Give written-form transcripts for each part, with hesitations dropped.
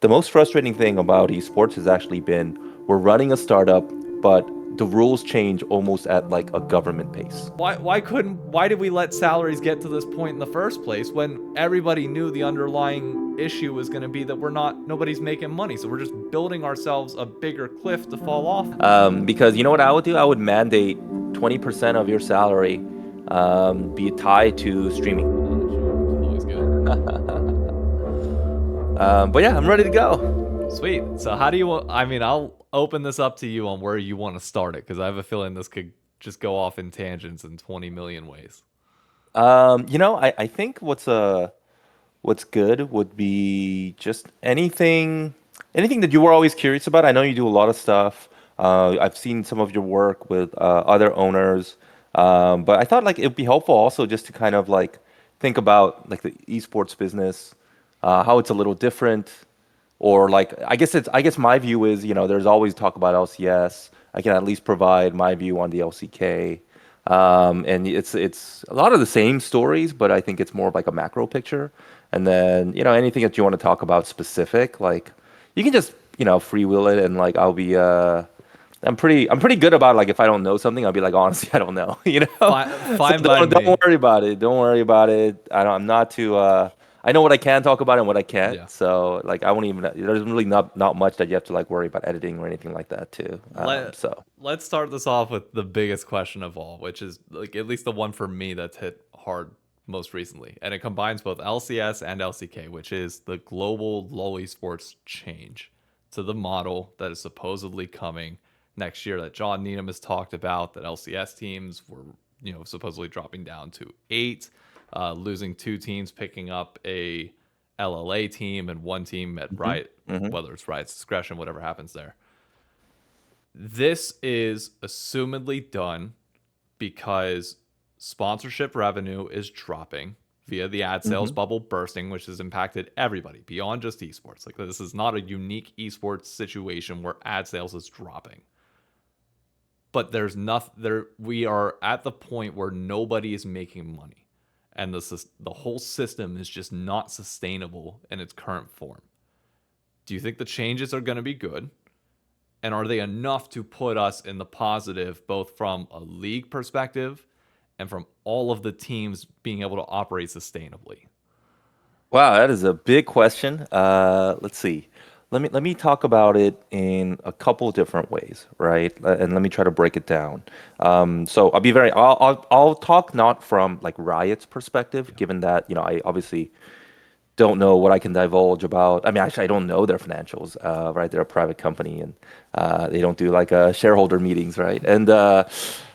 the most frustrating thing about esports has actually been we're running a startup, but the rules change almost at like a government pace. Why did we let salaries get to this point in the first place when everybody knew the underlying issue was going to be that nobody's making money, so we're just building ourselves a bigger cliff to fall off? Because you know what I would do? I would mandate 20% of your salary be tied to streaming. Always good. But yeah, I'm ready to go. Sweet. So how do you want, I mean, I'll open this up to you on where you want to start it, because I have a feeling this could just go off in tangents in 20 million ways. I think what's good would be just anything that you were always curious about. I know you do a lot of stuff. I've seen some of your work with other owners, but I thought like it'd be helpful also just to kind of like think about like the esports business, how it's a little different, or like I guess my view is there's always talk about LCS. I can at least provide my view on the LCK. And it's a lot of the same stories, but I think it's more of like a macro picture. And then anything that you want to talk about specific, like you can just freewheel it, and like I'm pretty good about like if I don't know something, I'll be like honestly I don't know, Fine, So fine by don't me. worry about it. Don't worry about it. I'm not too. I know what I can talk about and what I can't. Yeah. So like I won't even. There's really not much that you have to like worry about editing or anything like that too. Let So. let's start this off with the biggest question of all, which is like at least the one for me that's hit hard most recently, and it combines both LCS and LCK, which is the global LoL Esports change to the model that is supposedly coming next year that John Needham has talked about. That LCS teams were supposedly dropping down to 8, losing 2 teams, picking up a LLA team and 1 team at Hmm. Riot, Hmm. whether it's Riot's discretion, whatever happens there. This is assumedly done because sponsorship revenue is dropping via the ad sales Hmm. bubble bursting, which has impacted everybody beyond just esports. Like, this is not a unique esports situation where ad sales is dropping. But there's nothing there. We are at the point where nobody is making money, and the whole system is just not sustainable in its current form. Do you think the changes are going to be good? And are they enough to put us in the positive, both from a league perspective and from all of the teams being able to operate sustainably? Wow, that is a big question. Let's see. Let me talk about it in a couple different ways, right? And let me try to break it down. So I'll talk not from like Riot's perspective, Yeah. given that I obviously don't know what I can divulge about. I mean, actually, I don't know their financials, right? They're a private company, and they don't do like shareholder meetings, right? And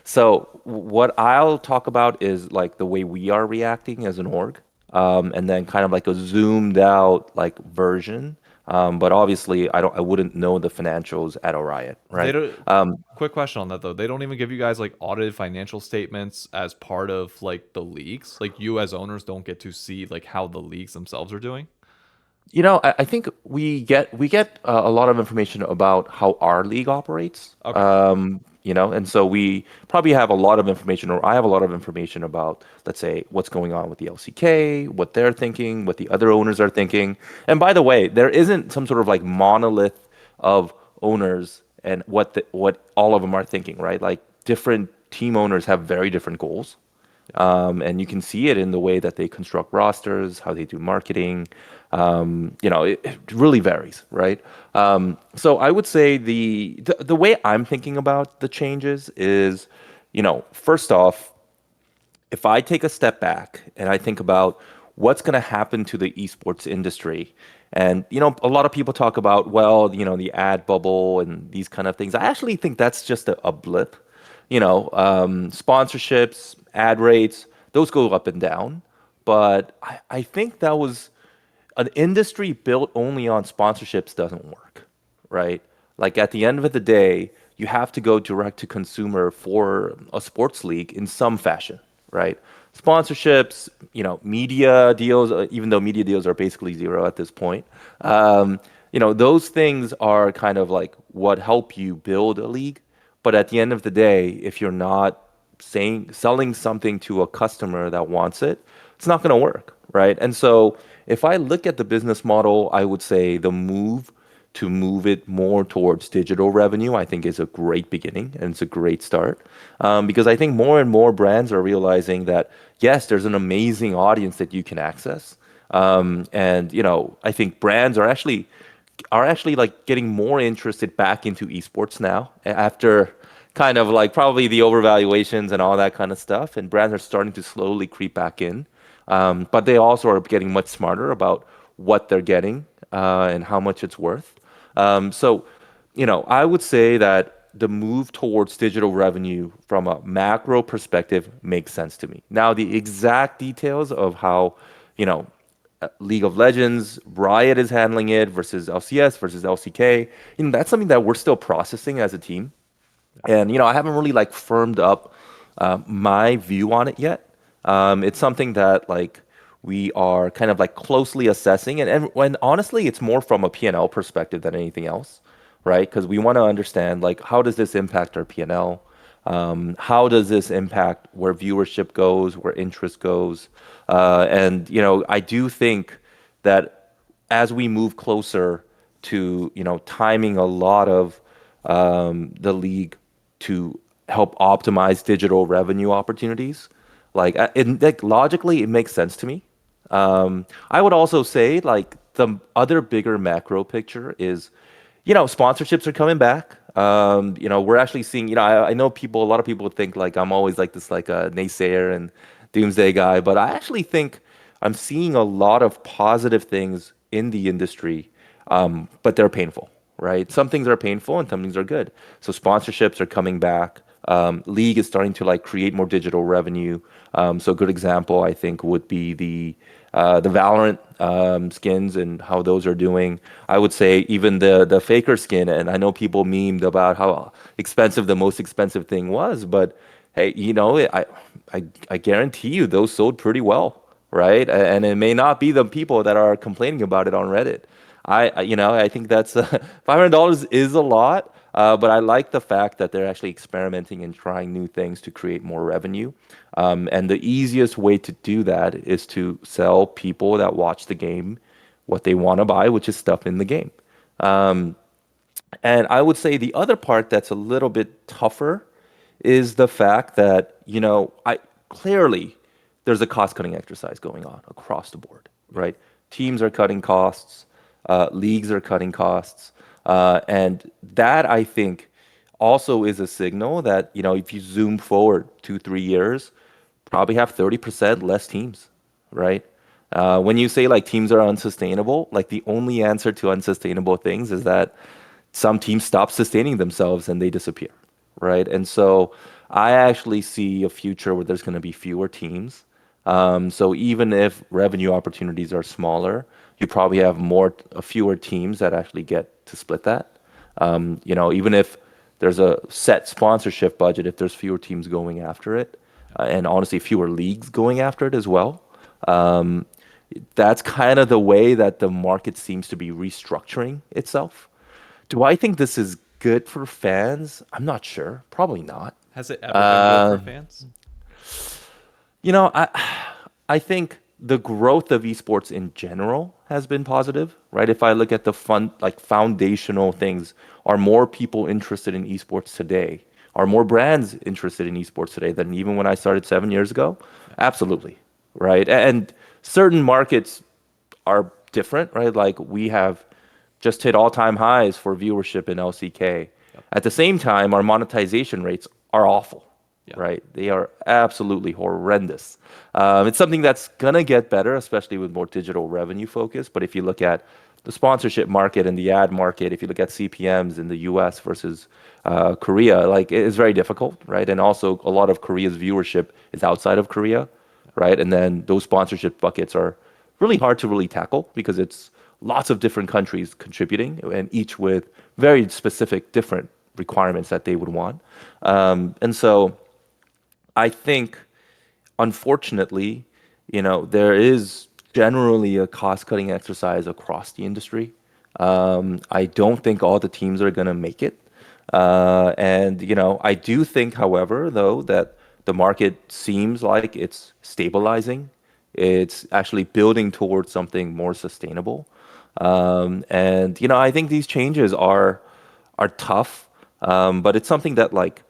so what I'll talk about is like the way we are reacting as an org, and then kind of like a zoomed out like version. But obviously, I wouldn't know the financials at a Riot, They right? don't. Quick question on that though. They don't even give you guys like audited financial statements as part of like the leagues. Like, you as owners don't get to see like how the leagues themselves are doing. I think we get a lot of information about how our league operates. Okay. And so we probably have a lot of information, or I have a lot of information about, let's say, what's going on with the LCK, what they're thinking, what the other owners are thinking. And by the way, there isn't some sort of like monolith of owners and what all of them are thinking, right? Like different team owners have very different goals. And you can see it in the way that they construct rosters, how they do marketing. It really varies, right? So I would say the way I'm thinking about the changes is, first off, if I take a step back and I think about what's going to happen to the esports industry, and a lot of people talk about, well, the ad bubble and these kind of things. I actually think that's just a blip. Sponsorships, ad rates, those go up and down. But I think that was an industry built only on sponsorships doesn't work, right? Like at the end of the day, you have to go direct to consumer for a sports league in some fashion, right? Sponsorships, media deals, even though media deals are basically zero at this point, those things are kind of like what help you build a league. But at the end of the day, if you're not selling something to a customer that wants it, it's not going to work, right? And so if I look at the business model, I would say the move to move it more towards digital revenue, I think is a great beginning and it's a great start. Because I think more and more brands are realizing that, yes, there's an amazing audience that you can access. And, I think brands are actually like getting more interested back into esports now after kind of like probably the overvaluations and all that kind of stuff. And brands are starting to slowly creep back in. But they also are getting much smarter about what they're getting and how much it's worth. So, I would say that the move towards digital revenue from a macro perspective makes sense to me. Now, the exact details of how, you know, League of Legends, Riot is handling it versus LCS versus LCK, that's something that we're still processing as a team. And I haven't really like firmed up my view on it yet. It's something that like we are kind of like closely assessing, and when honestly, it's more from a P&L perspective than anything else, right? Because we want to understand like how does this impact our P&L? How does this impact where viewership goes, where interest goes? And I do think that as we move closer to timing a lot of the league to help optimize digital revenue opportunities. Like logically, it makes sense to me. I would also say like the other bigger macro picture is, sponsorships are coming back. We're actually seeing, I know a lot of people think like I'm always like this like a naysayer and doomsday guy, but I actually think I'm seeing a lot of positive things in the industry, but they're painful, right? Some things are painful and some things are good. So sponsorships are coming back. League is starting to like create more digital revenue. So a good example I think would be the Valorant skins and how those are doing. I would say even the Faker skin, and I know people memed about how expensive the most expensive thing was, but hey, I guarantee you those sold pretty well, right? And it may not be the people that are complaining about it on Reddit. I think that's $500 is a lot, but I like the fact that they're actually experimenting and trying new things to create more revenue. And the easiest way to do that is to sell people that watch the game what they want to buy, which is stuff in the game. Um, and I would say the other part that's a little bit tougher is the fact that, I clearly there's a cost cutting exercise going on across the board, right? Teams are cutting costs, leagues are cutting costs. And that I think also is a signal that, if you zoom forward 2, 3 years, probably have 30% less teams, right? When you say like teams are unsustainable, like the only answer to unsustainable things is that some teams stop sustaining themselves and they disappear, right? And so I actually see a future where there's going to be fewer teams. So even if revenue opportunities are smaller, you probably have fewer teams that actually get to split that. Even if there's a set sponsorship budget, if there's fewer teams going after it, and honestly fewer leagues going after it as well, um, that's kind of the way that the market seems to be restructuring itself. Do I think this is good for fans? I'm not sure. Probably not. Has it ever been good for fans? I think the growth of esports in general has been positive, right? If I look at the like foundational things, are more people interested in esports today? Are more brands interested in esports today than even when I started 7 years ago? Absolutely, right? And certain markets are different, right? Like we have just hit all-time highs for viewership in LCK. Yep. At the same time, our monetization rates are awful, Yeah. right? They are absolutely horrendous. It's something that's gonna get better, especially with more digital revenue focus. But if you look at the sponsorship market and the ad market, if you look at CPMs in the US versus Korea, like it's very difficult, right? And also a lot of Korea's viewership is outside of Korea, right? And then those sponsorship buckets are really hard to really tackle because it's lots of different countries contributing and each with very specific different requirements that they would want. And so I think, unfortunately, there is generally a cost-cutting exercise across the industry. I don't think all the teams are going to make it. And, I do think, however, though, that the market seems like it's stabilizing. It's actually building towards something more sustainable. And I think these changes are tough, but it's something that like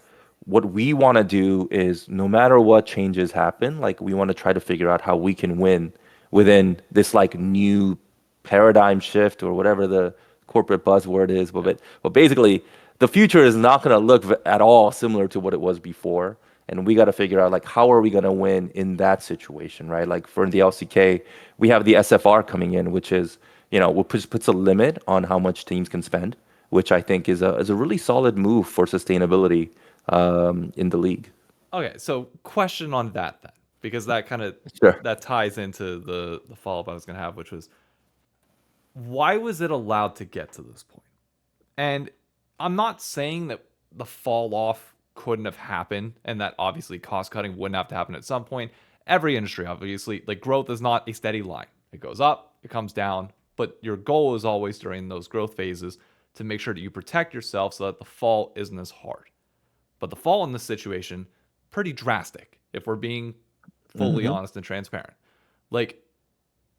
what we want to do is no matter what changes happen, like we want to try to figure out how we can win within this like new paradigm shift or whatever the corporate buzzword is. But basically, the future is not going to look at all similar to what it was before. And we got to figure out like how are we going to win in that situation, right? Like for the LCK, we have the SFR coming in, which is what puts a limit on how much teams can spend, which I think is a really solid move for sustainability in the league. Okay, so question on that then, because that kind of Sure. that ties into the follow up I was gonna have, which was why was it allowed to get to this point? And I'm not saying that the fall off couldn't have happened and that obviously cost cutting wouldn't have to happen at some point. Every industry, obviously, like growth is not a steady line. It goes up, it comes down, but your goal is always during those growth phases to make sure that you protect yourself so that the fall isn't as hard. But the fall in this situation, pretty drastic, if we're being fully Hmm. honest and transparent. Like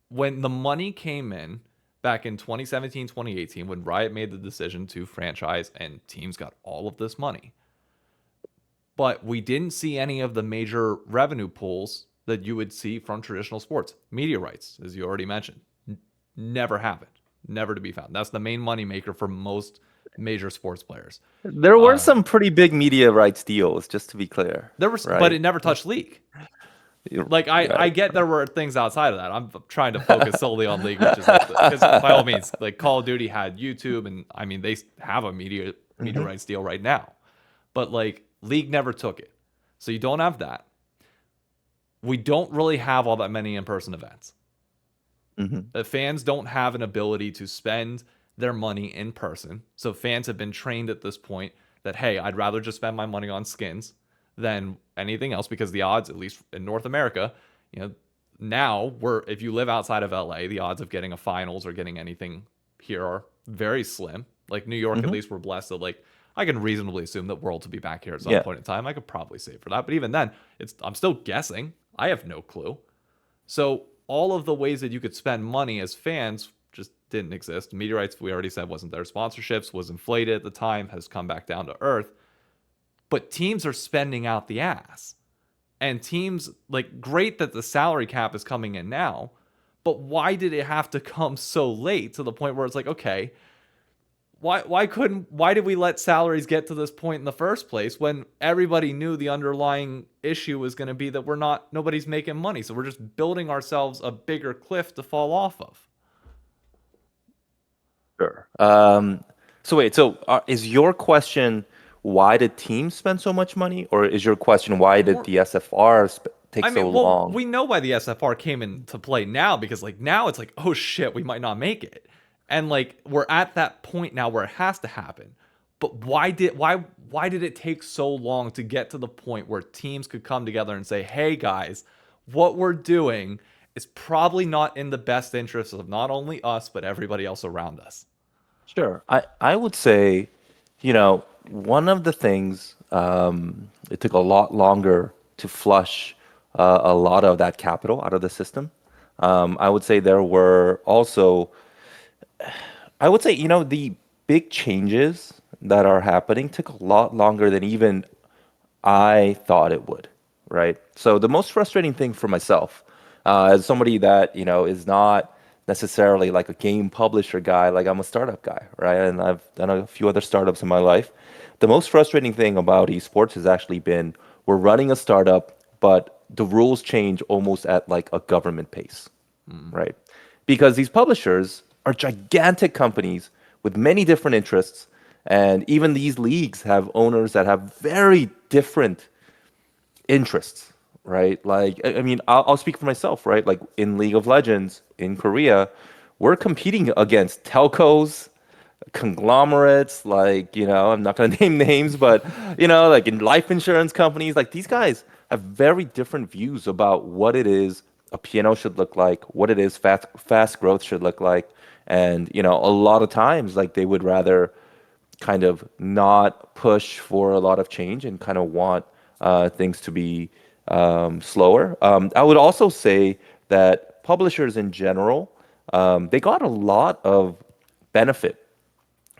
when the money came in back in 2017, 2018, when Riot made the decision to franchise and teams got all of this money, but we didn't see any of the major revenue pools that you would see from traditional sports. Media rights, as you already mentioned, never happened, never to be found. That's the main moneymaker for most major sports players. There were Uh, some pretty big media rights deals, just to be clear, there was, but right? it never touched League. You're Like I right. get there were things outside of that. I'm trying to focus solely on League, which is like because by all means, like Call of Duty had YouTube, and I mean they have a media Hmm. rights deal right now, but like League never took it, so you don't have that. We don't really have all that many in-person events. Hmm. Fans don't have an ability to spend their money in person, so fans have been trained at this point that hey, I'd rather just spend my money on skins than anything else because the odds, at least in North America, you know, now we're if you live outside of LA, the odds of getting a finals or getting anything here are very slim. Like New York, at Hmm. least we're blessed that like I can reasonably assume that World to be back here at some Yeah. point in time. I could probably save for that, but even then, it's I'm still guessing. I have no clue. So all of the ways that you could spend money as fans just didn't exist. Media rights, we already said, wasn't there. Sponsorships was inflated at the time, has come back down to earth. But teams are spending out the ass. And teams, like, great that the salary cap is coming in now, but why did it have to come so late to the point where it's like, okay, why did we let salaries get to this point in the first place when everybody knew the underlying issue was going to be that nobody's making money, so we're just building ourselves a bigger cliff to fall off of. Sure. So wait, is your question why did teams spend so much money, or is your question why did More, the SFR take I so mean, well, long? we know why the SFR came into play now because like now it's like, oh shit, we might not make it. And like we're at that point now where it has to happen. But why did it take so long to get to the point where teams could come together and say, "Hey guys, what we're doing is probably not in the best interest of not only us but everybody else around us." Sure. I would say, one of the things it took a lot longer to flush a lot of that capital out of the system. I would say there were also, I would say, the big changes that are happening took a lot longer than even I thought it would, right? So the most frustrating thing for myself, as somebody that is not necessarily like a game publisher guy, like I'm a startup guy, right? And I've done a few other startups in my life. The most frustrating thing about esports has actually been we're running a startup, but the rules change almost at like a government pace, Mm. right? Because these publishers are gigantic companies with many different interests, and even these leagues have owners that have very different interests, right? Like, I mean, I'll speak for myself, right? Like in League of Legends in Korea, we're competing against telcos, conglomerates, like, I'm not going to name names, but, like in life insurance companies, like these guys have very different views about what it is a piano should look like, what it is fast growth should look like. And, a lot of times, like they would rather kind of not push for a lot of change and kind of want things to be slower. I would also say that publishers in general, they got a lot of benefit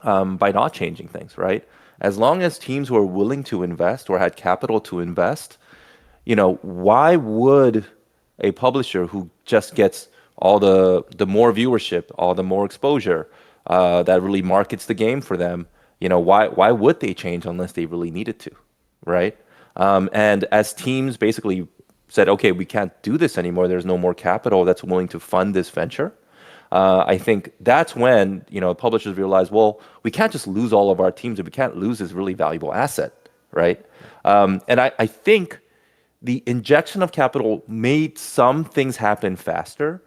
by not changing things, right? As long as teams were willing to invest or had capital to invest, why would a publisher who just gets all the more viewership, all the more exposure, that really markets the game for them, why would they change unless they really needed to, right? And as teams basically said, okay, we can't do this anymore. There's no more capital that's willing to fund this venture. I think that's when publishers realize, well, we can't just lose all of our teams, and we can't lose this really valuable asset, right? And I think the injection of capital made some things happen faster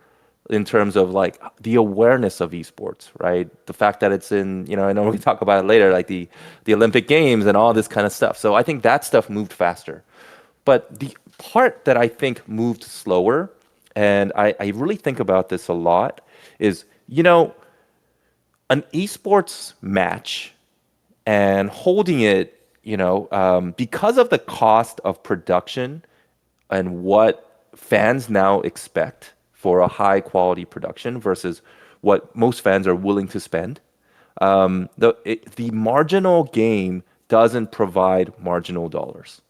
in terms of like the awareness of esports, right? The fact that it's in, I know we talk about it later, like the Olympic Games and all this kind of stuff. So I think that stuff moved faster. But the part that I think moved slower, and I really think about this a lot, is, an esports match and holding it, because of the cost of production and what fans now expect for a high quality production versus what most fans are willing to spend, the marginal game doesn't provide marginal dollars,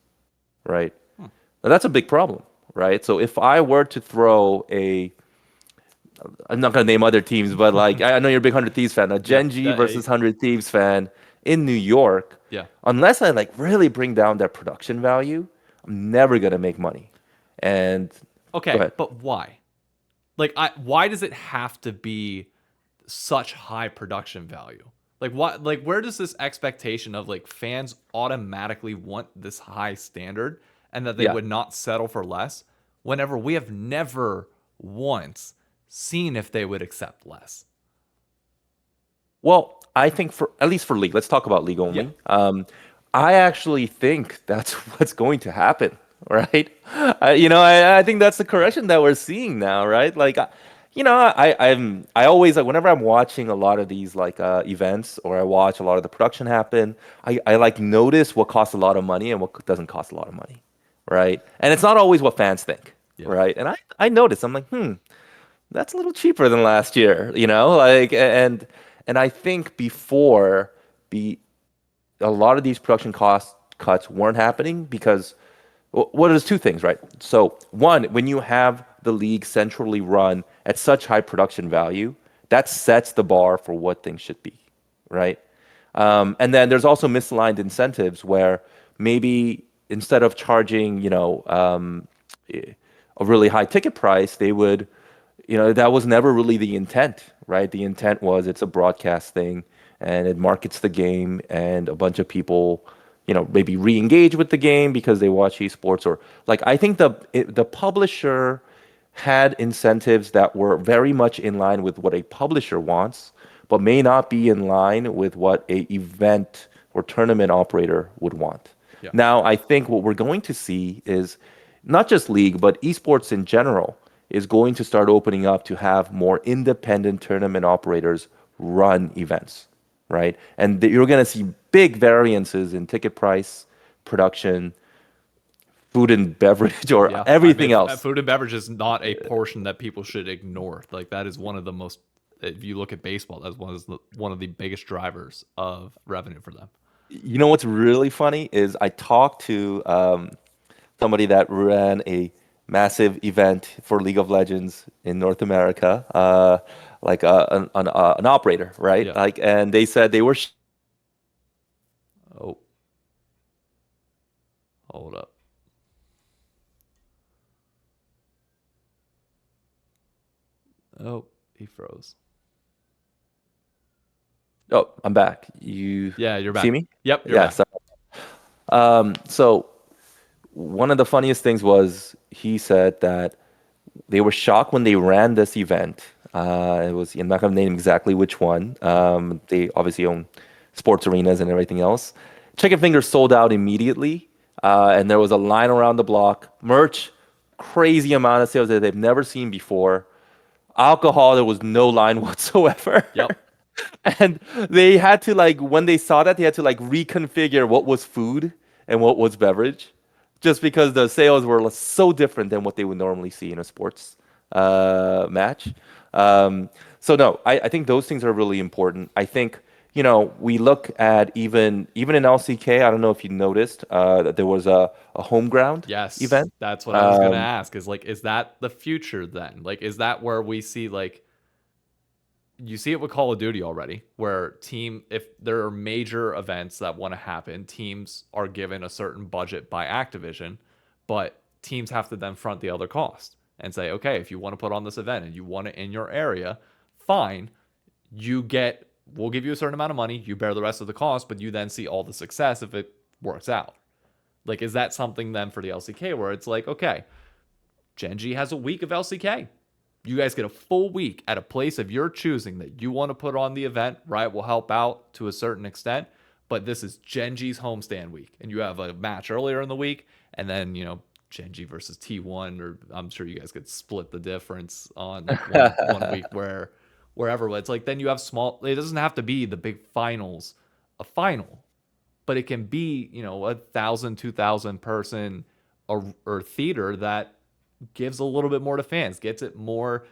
right? Now, that's a big problem, right? So if I were to throw I'm not gonna name other teams, but like I know you're a big Hundred Thieves fan, a GenG versus Hundred Thieves fan in New York. Yeah. Unless I like really bring down their production value, I'm never gonna make money. And go Okay, ahead. but why? Like, why does it have to be such high production value? Like, what? Like, where does this expectation of like fans automatically want this high standard and that they Yeah. would not settle for less? Whenever we have never once seen if they would accept less. Well, I think for at least for League, let's talk about League Yeah. only. I actually think that's what's going to happen, right? I think that's the correction that we're seeing now, right? Like, I always like whenever I'm watching a lot of these like events or I watch a lot of the production happen, I like notice what costs a lot of money and what doesn't cost a lot of money, right? And it's not always what fans think, Yeah. right? And I notice I'm like, that's a little cheaper than last year, like and I think before a lot of these production cost cuts weren't happening because what is two things, right? So one, when you have the league centrally run at such high production value, that sets the bar for what things should be, right? And then there's also misaligned incentives where maybe instead of charging, a really high ticket price, they would, that was never really the intent, right? The intent was it's a broadcast thing and it markets the game and a bunch of people, maybe re-engage with the game because they watch esports or like I think the publisher had incentives that were very much in line with what a publisher wants, but may not be in line with what a event or tournament operator would want. Yeah. Now, I think what we're going to see is not just League, but esports in general is going to start opening up to have more independent tournament operators run events, right? And you're going to see big variances in ticket price, production, food and beverage, or Yeah. everything I mean, else. food and beverage is not a portion that people should ignore. Like, that is one of the most, if you look at baseball, that's one of the biggest drivers of revenue for them. You know what's really funny is I talked to somebody that ran a massive event for League of Legends in North America, like an operator, right? Yeah. Like, and they said they were. Oh, hold up. Oh, he froze. Oh, I'm back. You Yeah, you're back. see me? Yep, you're Yeah. back. So one of the funniest things was he said that they were shocked when they ran this event. It was, I'm not going to name exactly which one. They obviously own sports arenas and everything else. Chicken Fingers sold out immediately, and there was a line around the block. Merch, crazy amount of sales that they've never seen before. Alcohol, there was no line whatsoever. Yep. And they had to like when they saw that they had to like reconfigure what was food and what was beverage, just because the sales were so different than what they would normally see in a sports match. So no, I think those things are really important. I think, you know, we look at even in LCK. I don't know if you noticed that there was a home ground Yes, event. that's what I was gonna Um, ask. Is like, is that the future then? Like, is that where we see like you see it with Call of Duty already, where if there are major events that want to happen, teams are given a certain budget by Activision, but teams have to then front the other cost and say, okay, if you want to put on this event and you want it in your area, fine, we'll give you a certain amount of money, you bear the rest of the cost, but you then see all the success if it works out. Like, is that something then for the LCK where it's like, okay, GenG has a week of LCK. You guys get a full week at a place of your choosing that you want to put on the event. Riot will help out to a certain extent, but this is GenG's homestand week, and you have a match earlier in the week, and then GenG versus T1, or I'm sure you guys could split the difference on like one week wherever. But it's like then you have small. It doesn't have to be the big finals, a final, but it can be 1,000, 2,000 person or theater that gives a little bit more to fans, gets it more.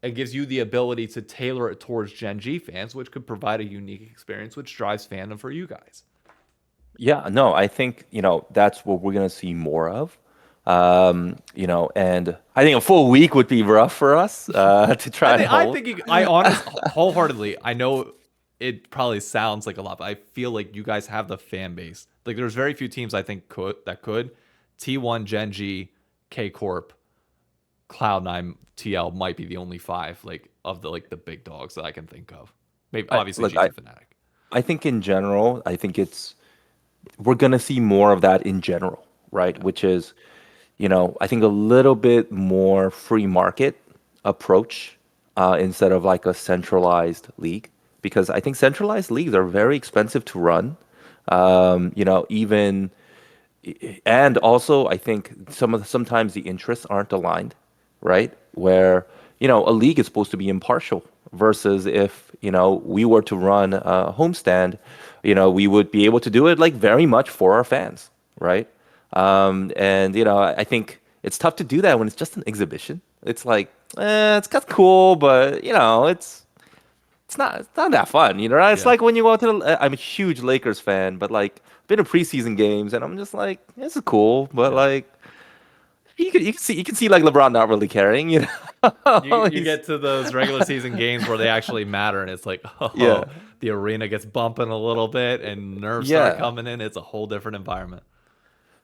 It gives you the ability to tailor it towards Gen G fans, which could provide a unique experience, which drives fandom for you guys. yeah, no, I think, you know, that's what we're gonna see more of. You know, and I think a full week would be rough for us to I try and think I hold. think I wholeheartedly. I know it probably sounds like a lot, but I feel like you guys have the fan base. Like there's very few teams I think could. T1, Gen G, K Corp, Cloud9, TL might be the only five like of the like the big dogs that I can think of. Maybe I, obviously look, G2 Fnatic. I think in general, I think we're gonna see more of that in general, right? Yeah. Which is, you know, I think a little bit more free market approach instead of like a centralized league, because I think centralized leagues are very expensive to run. You know, even and also I think sometimes the interests aren't aligned, right? Where, you know, a league is supposed to be impartial versus if, you know, we were to run a homestand, you know, we would be able to do it like very much for our fans, right? And you know, I think it's tough to do that when it's just an exhibition. It's like, it's kind of cool, but you know, it's not that fun, you know. Right? It's Yeah. like when you go out to I'm a huge Lakers fan, but like been to preseason games, and I'm just like, this is cool, but Yeah. like you can see like LeBron not really caring, you You know. you get to those regular season games where they actually matter, and it's like, Yeah, oh, the arena gets bumping a little bit, and nerves start yeah. coming in. It's a whole different environment.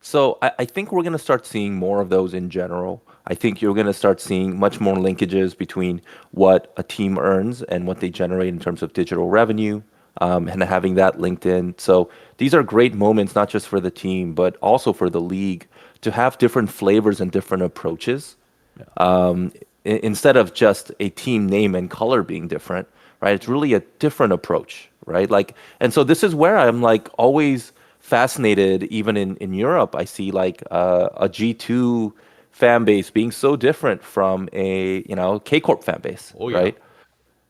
So I think we're gonna start seeing more of those in general. I think you're gonna start seeing much more linkages between what a team earns and what they generate in terms of digital revenue, and having that linked in. So these are great moments, not just for the team, but also for the league to have different flavors and different approaches Yeah. instead of just a team name and color being different, right? It's really a different approach, right? Like, and so this is where I'm like always fascinated. Even in Europe, I see like a G2 fan base being so different from a, you know, K Corp fan base, Oh yeah. right?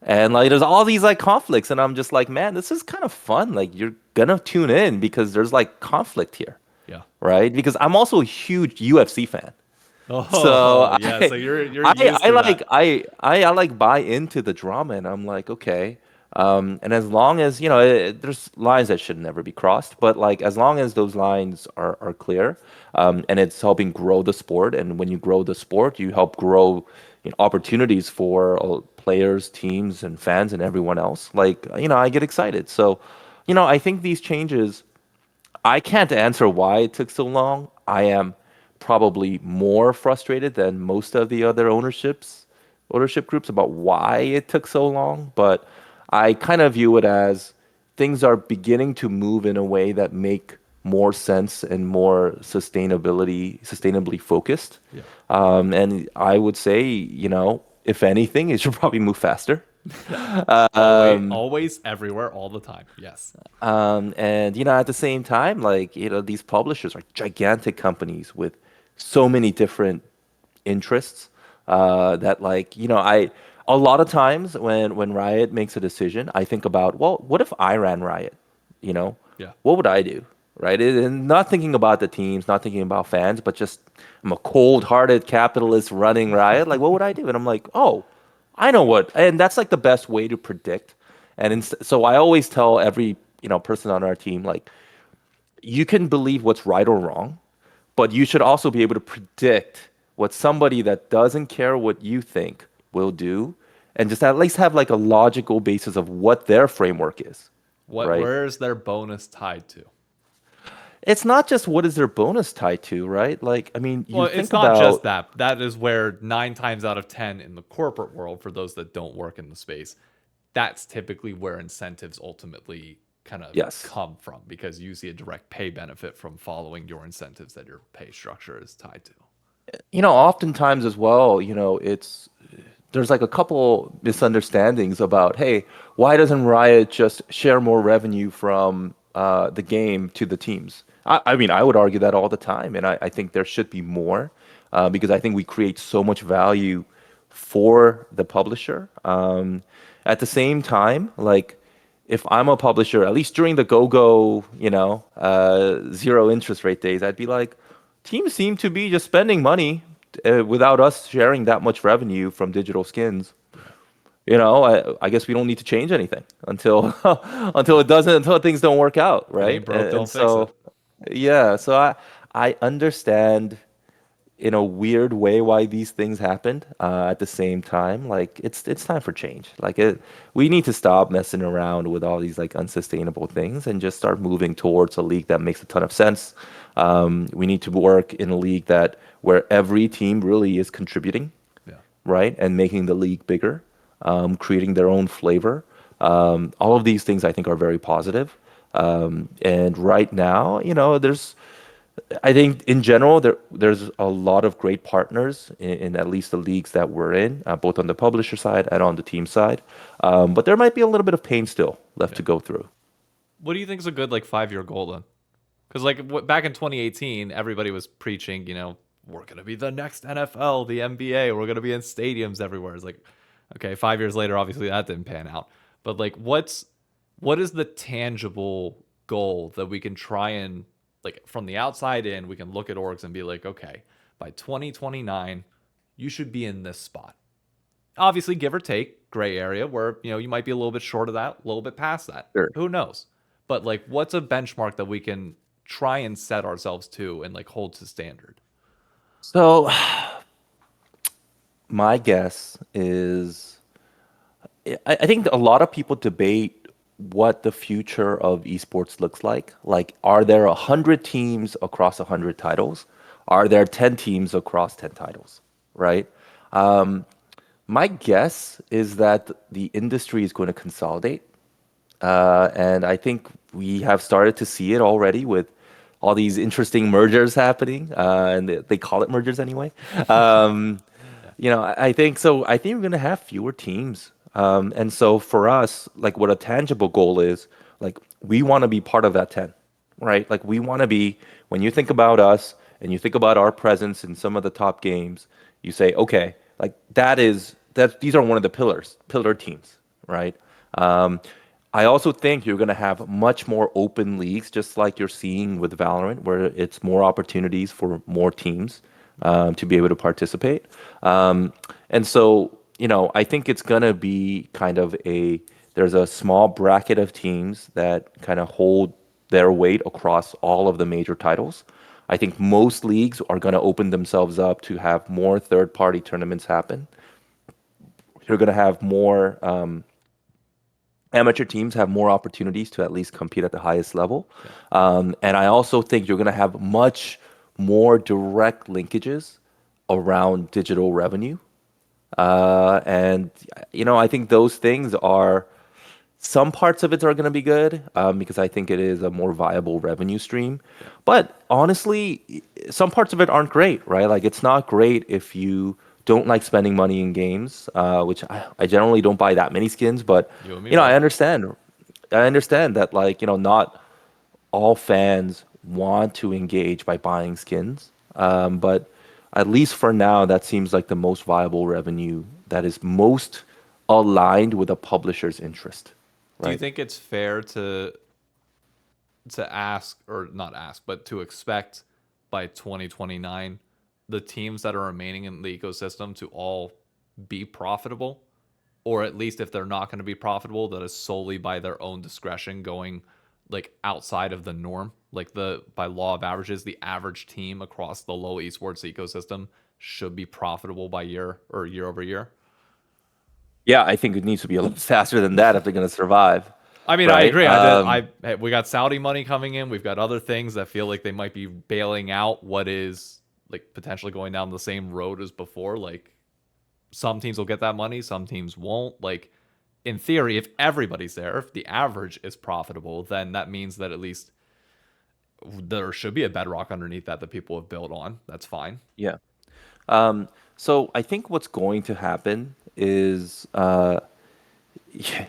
And like there's all these like conflicts, and I'm just like, man, this is kind of fun. Like you're gonna tune in because there's like conflict here, Yeah. right? Because I'm also a huge UFC fan. So Oh yeah. So you're I used I to like that. I like buy into the drama, and I'm like, okay. And as long as, you know, there's lines that should never be crossed, but like as long as those lines are clear, and it's helping grow the sport, and when you grow the sport, you help grow, you know, opportunities for players, teams, and fans, and everyone else. Like, you know, I get excited. So, you know, I think these changes, I can't answer why it took so long. I am probably more frustrated than most of the other ownership groups about why it took so long, but I kind of view it as things are beginning to move in a way that make more sense and more sustainably focused. Yeah. And I would say, you know, if anything, it should probably move faster. Always, everywhere, all the time. Yes. And you know, at the same time, like, you know, these publishers are gigantic companies with so many different interests that, like, you know, I a lot of times when Riot makes a decision, I think about, well, what if I ran Riot? You know, Yeah. what would I do? right? And not thinking about the teams, not thinking about fans, but just I'm a cold-hearted capitalist running Riot. Like, what would I do? And I'm like, oh, I know what. And that's like the best way to predict. And so I always tell every person on our team, like, you can believe what's right or wrong, but you should also be able to predict what somebody that doesn't care what you think will do, and just at least have like a logical basis of what their framework is, right? Where is their bonus tied to? It's not just what is their bonus tied to, right? Like, I mean, Well, you it's think not just about, that. That is where 9 times out of 10 in the corporate world, for those that don't work in the space, that's typically where incentives ultimately kind of yes, come from, because you see a direct pay benefit from following your incentives that your pay structure is tied to. oftentimes as well, there's like a couple misunderstandings about, hey, why doesn't Riot just share more revenue from the game to the teams? I mean, I would argue that all the time, and I think there should be more because I think we create so much value for the publisher. At the same time, like if I'm a publisher, at least during the go-go, zero interest rate days, I'd be like, teams seem to be just spending money without us sharing that much revenue from digital skins. Yeah. I guess we don't need to change anything until until things don't work out, If it right? ain't broke, And don't fix it. so yeah, so I understand in a weird way why these things happened. At the same time, like it's time for change. We need to stop messing around with all these like unsustainable things and just start moving towards a league that makes a ton of sense. We need to work in a league that where every team really is contributing, Yeah. right, and making the league bigger, creating their own flavor. All of these things I think are very positive. And right now, I think in general there's a lot of great partners in at least the leagues that we're in, both on the publisher side and on the team side. But there might be a little bit of pain still left Yeah. to go through. What do you think is a good like 5-year goal then? Because like back in 2018, everybody was preaching, we're gonna be the next NFL, the NBA, we're gonna be in stadiums everywhere. It's like, okay, 5 years later, obviously that didn't pan out. But like, what is the tangible goal that we can try and like from the outside in, we can look at orgs and be like, okay, by 2029, you should be in this spot. Obviously, give or take, gray area where you might be a little bit short of that, a little bit past that. Sure. Who knows? But like, what's a benchmark that we can try and set ourselves to and like hold to standard? So my guess is I think a lot of people debate what the future of esports looks like. Like, are there 100 teams across 100 titles? Are there 10 teams across 10 titles? Right? My guess is that the industry is going to consolidate. And I think we have started to see it already with all these interesting mergers happening, and they call it mergers anyway. Um, Yeah. I think so. I think we're gonna have fewer teams, and so for us, like what a tangible goal is, like we want to be part of that 10, right? Like we want to be when you think about us and you think about our presence in some of the top games, you say, okay, like that. These are one of the pillar teams, right? Um, I also think you're going to have much more open leagues, just like you're seeing with Valorant, where it's more opportunities for more teams to be able to participate. And so, I think it's going to be kind of there's a small bracket of teams that kind of hold their weight across all of the major titles. I think most leagues are going to open themselves up to have more third-party tournaments happen. You're going to have more. Amateur teams have more opportunities to at least compete at the highest level. Yeah. And I also think you're going to have much more direct linkages around digital revenue. And, I think those things are some parts of it are going to be good because I think it is a more viable revenue stream. Yeah. But honestly, some parts of it aren't great, right? Like it's not great if you don't like spending money in games, which I generally don't buy that many skins. But You and me I both. understand. I understand that like not all fans want to engage by buying skins. But at least for now, that seems like the most viable revenue that is most aligned with a publisher's interest, Do you right? think it's fair to to ask, or not ask, but to expect by 2029 the teams that are remaining in the ecosystem to all be profitable, or at least if they're not going to be profitable, that is solely by their own discretion, going like outside of the norm. Like, the by law of averages, the average team across the LoL Esports ecosystem should be profitable by year or year over year. Yeah, I think it needs to be a little faster than that if they're going to survive, I mean, I right? agree. We got Saudi money coming in. We've got other things that feel like they might be bailing out what is like potentially going down the same road as before. Like, some teams will get that money, some teams won't. Like, in theory, if everybody's there, if the average is profitable, then that means that at least there should be a bedrock underneath that people have built on. That's fine. Yeah. So I think what's going to happen is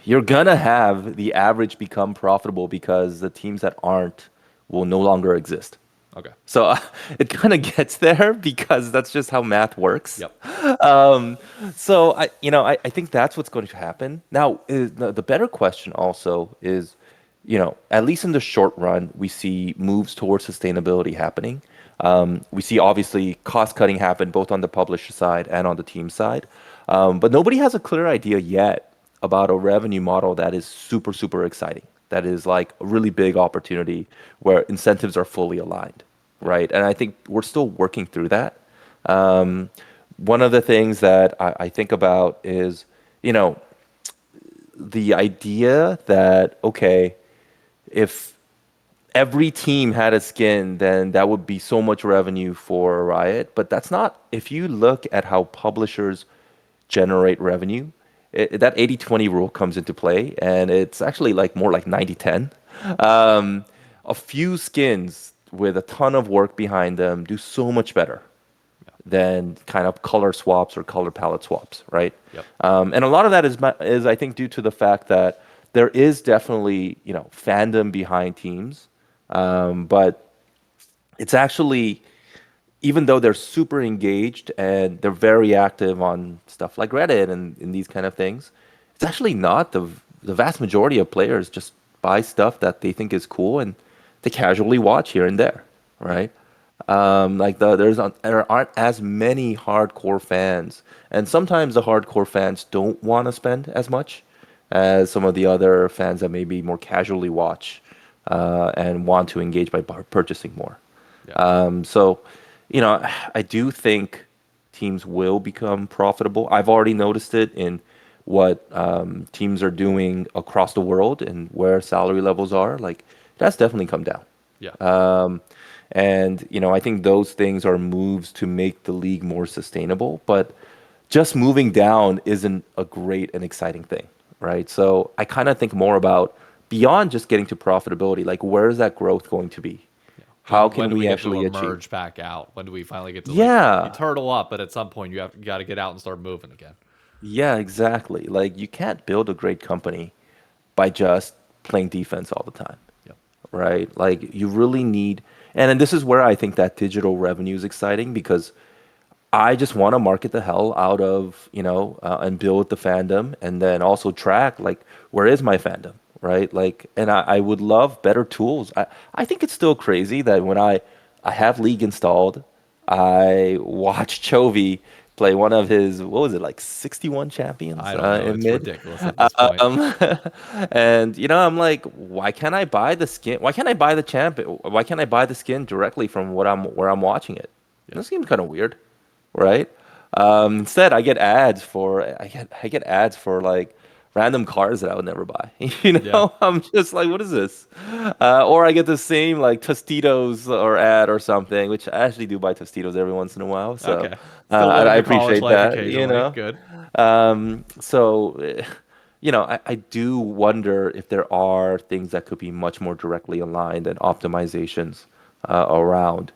you're gonna have the average become profitable because the teams that aren't will no longer exist. Okay. So it kind of gets there because that's just how math works. Yep. Um, so I think that's what's going to happen. Now, the better question also is, at least in the short run, we see moves towards sustainability happening. We see obviously cost cutting happen both on the publisher side and on the team side. But nobody has a clear idea yet about a revenue model that is super, super exciting. That is like a really big opportunity where incentives are fully aligned, right? And I think we're still working through that. One of the things that I think about is, the idea that, okay, if every team had a skin, then that would be so much revenue for Riot. But that's not, if you look at how publishers generate revenue, that 80/20 rule comes into play, and it's actually like more like 90/10. A few skins with a ton of work behind them do so much better than kind of color swaps or color palette swaps, right? Yep. And a lot of that is I think due to the fact that there is definitely fandom behind teams, but it's actually, even though they're super engaged and they're very active on stuff like Reddit and in these kind of things, it's actually not the vast majority of players just buy stuff that they think is cool and they casually watch here and there, right? Like there aren't as many hardcore fans, and sometimes the hardcore fans don't want to spend as much as some of the other fans that maybe more casually watch and want to engage by purchasing more. Yeah. So, I do think teams will become profitable. I've already noticed it in what teams are doing across the world and where salary levels are. Like, that's definitely come down. Yeah. And I think those things are moves to make the league more sustainable. But just moving down isn't a great and exciting thing, right? So I kind of think more about beyond just getting to profitability. Like, where is that growth going to be? How When can do we we get to actually achieve? emerge back out? When do we finally get to like, you Yeah, turtle up, but at some point you got to get out and start moving again. yeah, exactly. Like, you can't build a great company by just playing defense all the time, Yep. right? Like, you really need, and then this is where I think that digital revenue is exciting because I just want to market the hell out of, and build the fandom and then also track, like, where is my fandom, right? Like, and I would love better tools. I think it's still crazy that when I have League installed, I watch Chovy play one of his, what was it, like 61 champions I don't know. in It's mid. ridiculous at this point. Um, and I'm like, why can't I buy the skin? Why can't I buy the champ? Why can't I buy the skin directly from where I'm watching it? Yeah. That seems kind of weird, right? Instead, I get ads for like random cars that I would never buy. Yeah. I'm just like, what is this? Or I get the same like Tostitos or ad or something, which I actually do buy Tostitos every once in a while. So Okay. Still living I your college appreciate life that. occasionally. Good. So I do wonder if there are things that could be much more directly aligned and optimizations around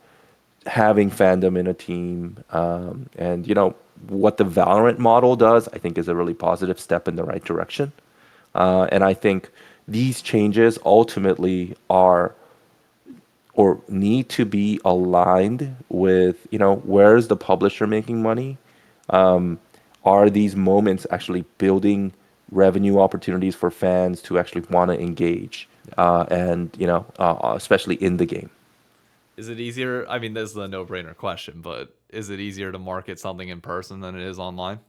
having fandom in a team, and what the Valorant model does, I think is a really positive step in the right direction. And I think these changes ultimately are or need to be aligned with, where is the publisher making money? Are these moments actually building revenue opportunities for fans to actually want to engage and especially in the game. Is it easier? I mean, this is a no-brainer question, but is it easier to market something in person than it is online?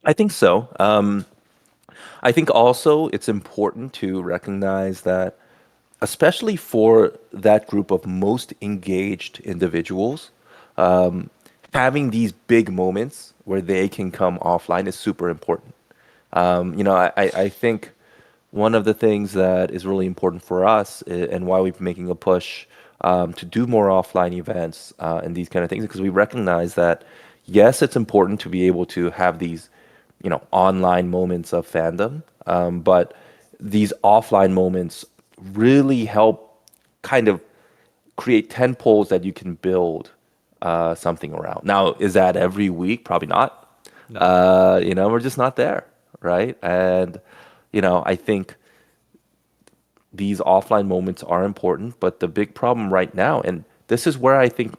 I think so. I think also it's important to recognize that, especially for that group of most engaged individuals, having these big moments where they can come offline is super important. I think one of the things that is really important for us and why we're making a push to do more offline events and these kind of things, because we recognize that, yes, it's important to be able to have these, online moments of fandom, but these offline moments really help kind of create 10 poles that you can build something around. Now, is that every week? Probably not. No. We're just not there, right? And I think these offline moments are important, but the big problem right now, and this is where I think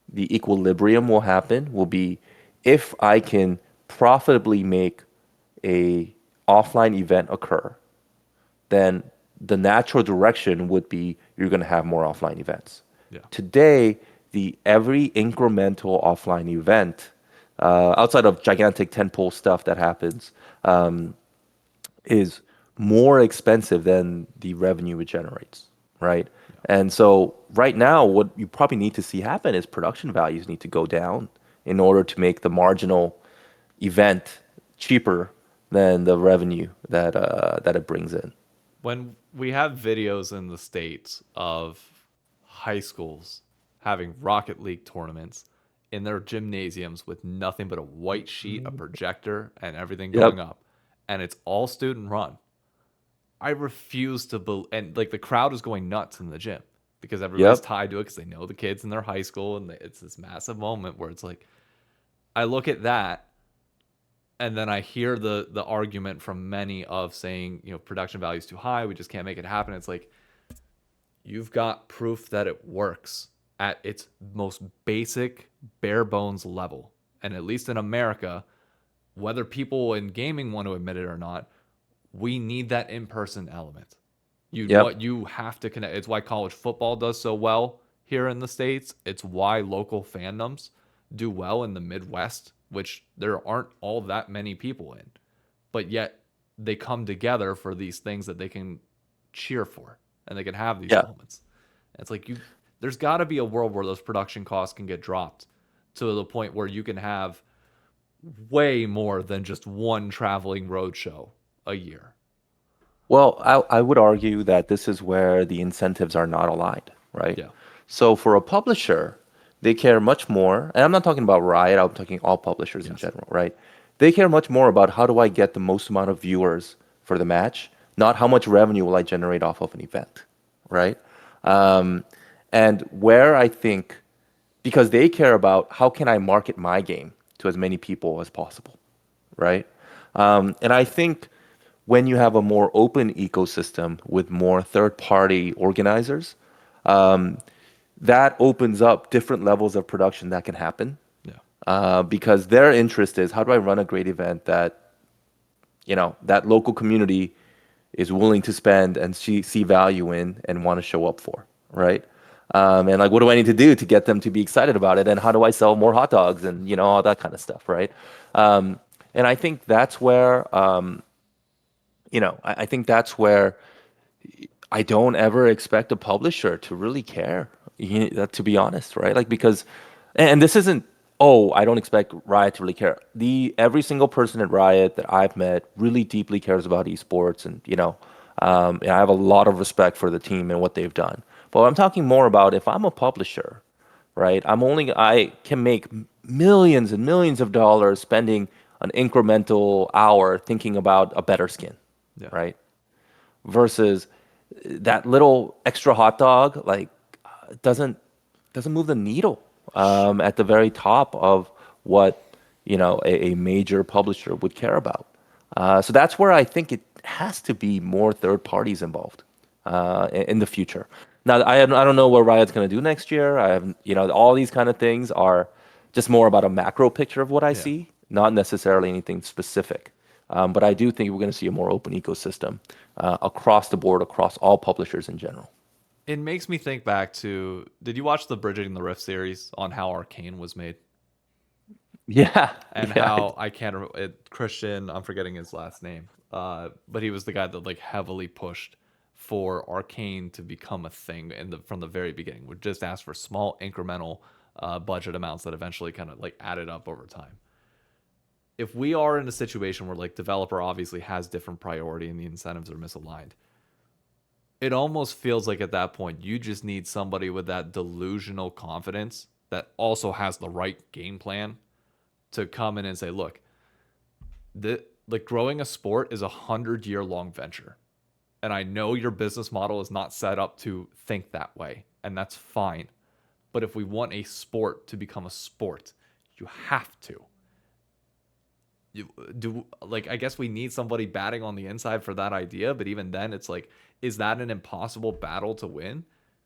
the equilibrium will happen, will be if I can profitably make a offline event occur, then the natural direction would be you're going to have more offline events. Yeah. Today, the every incremental offline event, outside of gigantic tentpole stuff that happens, is more expensive than the revenue it generates, right? And so right now, what you probably need to see happen is production values need to go down in order to make the marginal event cheaper than the revenue that it brings in. When we have videos in the States of high schools having Rocket League tournaments in their gymnasiums with nothing but a white sheet, a projector, and everything Yep. going up, and it's all student run, I refuse to believe, and like the crowd is going nuts in the gym because everybody's Yep. tied to it because they know the kids in their high school, and it's this massive moment where it's like, I look at that, and then I hear the argument from many of saying, production value is too high, we just can't make it happen. It's like, you've got proof that it works at its most basic, bare bones level, and at least in America, whether people in gaming want to admit it or not, we need that in-person element. Yep. You have to connect. It's why college football does so well here in the States. It's why local fandoms do well in the Midwest, which there aren't all that many people in. But yet they come together for these things that they can cheer for and they can have these Yeah. moments. And it's like, there's got to be a world where those production costs can get dropped to the point where you can have way more than just one traveling road show a year. Well, I would argue that this is where the incentives are not aligned, right? Yeah. So for a publisher, they care much more, and I'm not talking about Riot, I'm talking all publishers in Yes. general, right? They care much more about how do I get the most amount of viewers for the match, not how much revenue will I generate off of an event, right? Um, and where I think, because they care about how can I market my game to as many people as possible, right? And I think when you have a more open ecosystem with more third-party organizers, that opens up different levels of production that can happen. Yeah. Because their interest is how do I run a great event that that local community is willing to spend and see value in and want to show up for, right? And like, what do I need to do to get them to be excited about it? And how do I sell more hot dogs and all that kind of stuff, right? And I think that's where I think that's where I don't ever expect a publisher to really care, to be honest, right? Like because, and this isn't, oh, I don't expect Riot to really care. Every single person at Riot that I've met really deeply cares about esports, and and I have a lot of respect for the team and what they've done. But I'm talking more about if I'm a publisher, right? I can make millions and millions of dollars spending an incremental hour thinking about a better skin, Yeah. right? Versus that little extra hot dog, like doesn't move the needle at the very top of what a major publisher would care about. So that's where I think it has to be more third parties involved in the future. Now I don't know what Riot's going to do next year. I have all these kind of things are just more about a macro picture of what I Yeah. see, not necessarily anything specific. But I do think we're going to see a more open ecosystem across the board, across all publishers in general. It makes me think back to, did you watch the Bridging the Rift series on how Arcane was made? Yeah, And yeah, how I can't remember it, Christian, I'm forgetting his last name. But he was the guy that like heavily pushed for Arcane to become a thing from the very beginning. Would just ask for small incremental budget amounts that eventually kind of like added up over time. If we are in a situation where like developer obviously has different priority and the incentives are misaligned, it almost feels like at that point you just need somebody with that delusional confidence that also has the right game plan to come in and say, look, like growing a sport is 100-year long venture. And I know your business model is not set up to think that way, and that's fine. But if we want a sport to become a sport, you have to. You do like I guess we need somebody batting on the inside for that idea, but even then it's like, is that an impossible battle to win?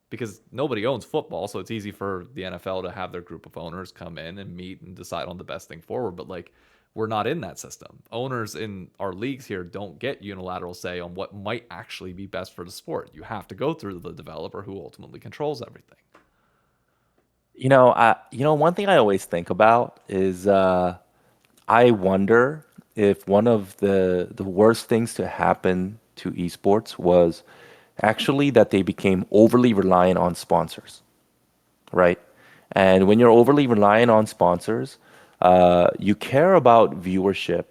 Because nobody owns football, so it's easy for the NFL to have their group of owners come in and meet and decide on the best thing forward. But like, we're not in that system. Owners in our leagues here don't get unilateral say on what might actually be best for the sport. You have to go through the developer who ultimately controls everything. one thing I always think about is I wonder if one of the worst things to happen to esports was actually that they became overly reliant on sponsors, right? And when you're overly reliant on sponsors, you care about viewership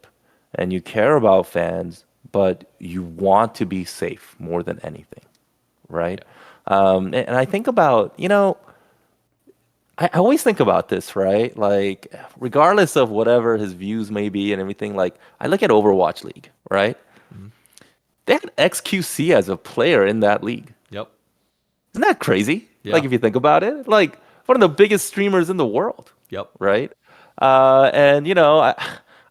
and you care about fans, but you want to be safe more than anything, right? And I think about, I always think about this, right? Like, regardless of whatever his views may be and everything, like, I look at Overwatch League, right? Mm-hmm. They had XQC as a player in that league. Yep. Isn't that crazy? Yeah. Like, if you think about it, like, one of the biggest streamers in the world, Yep. right? And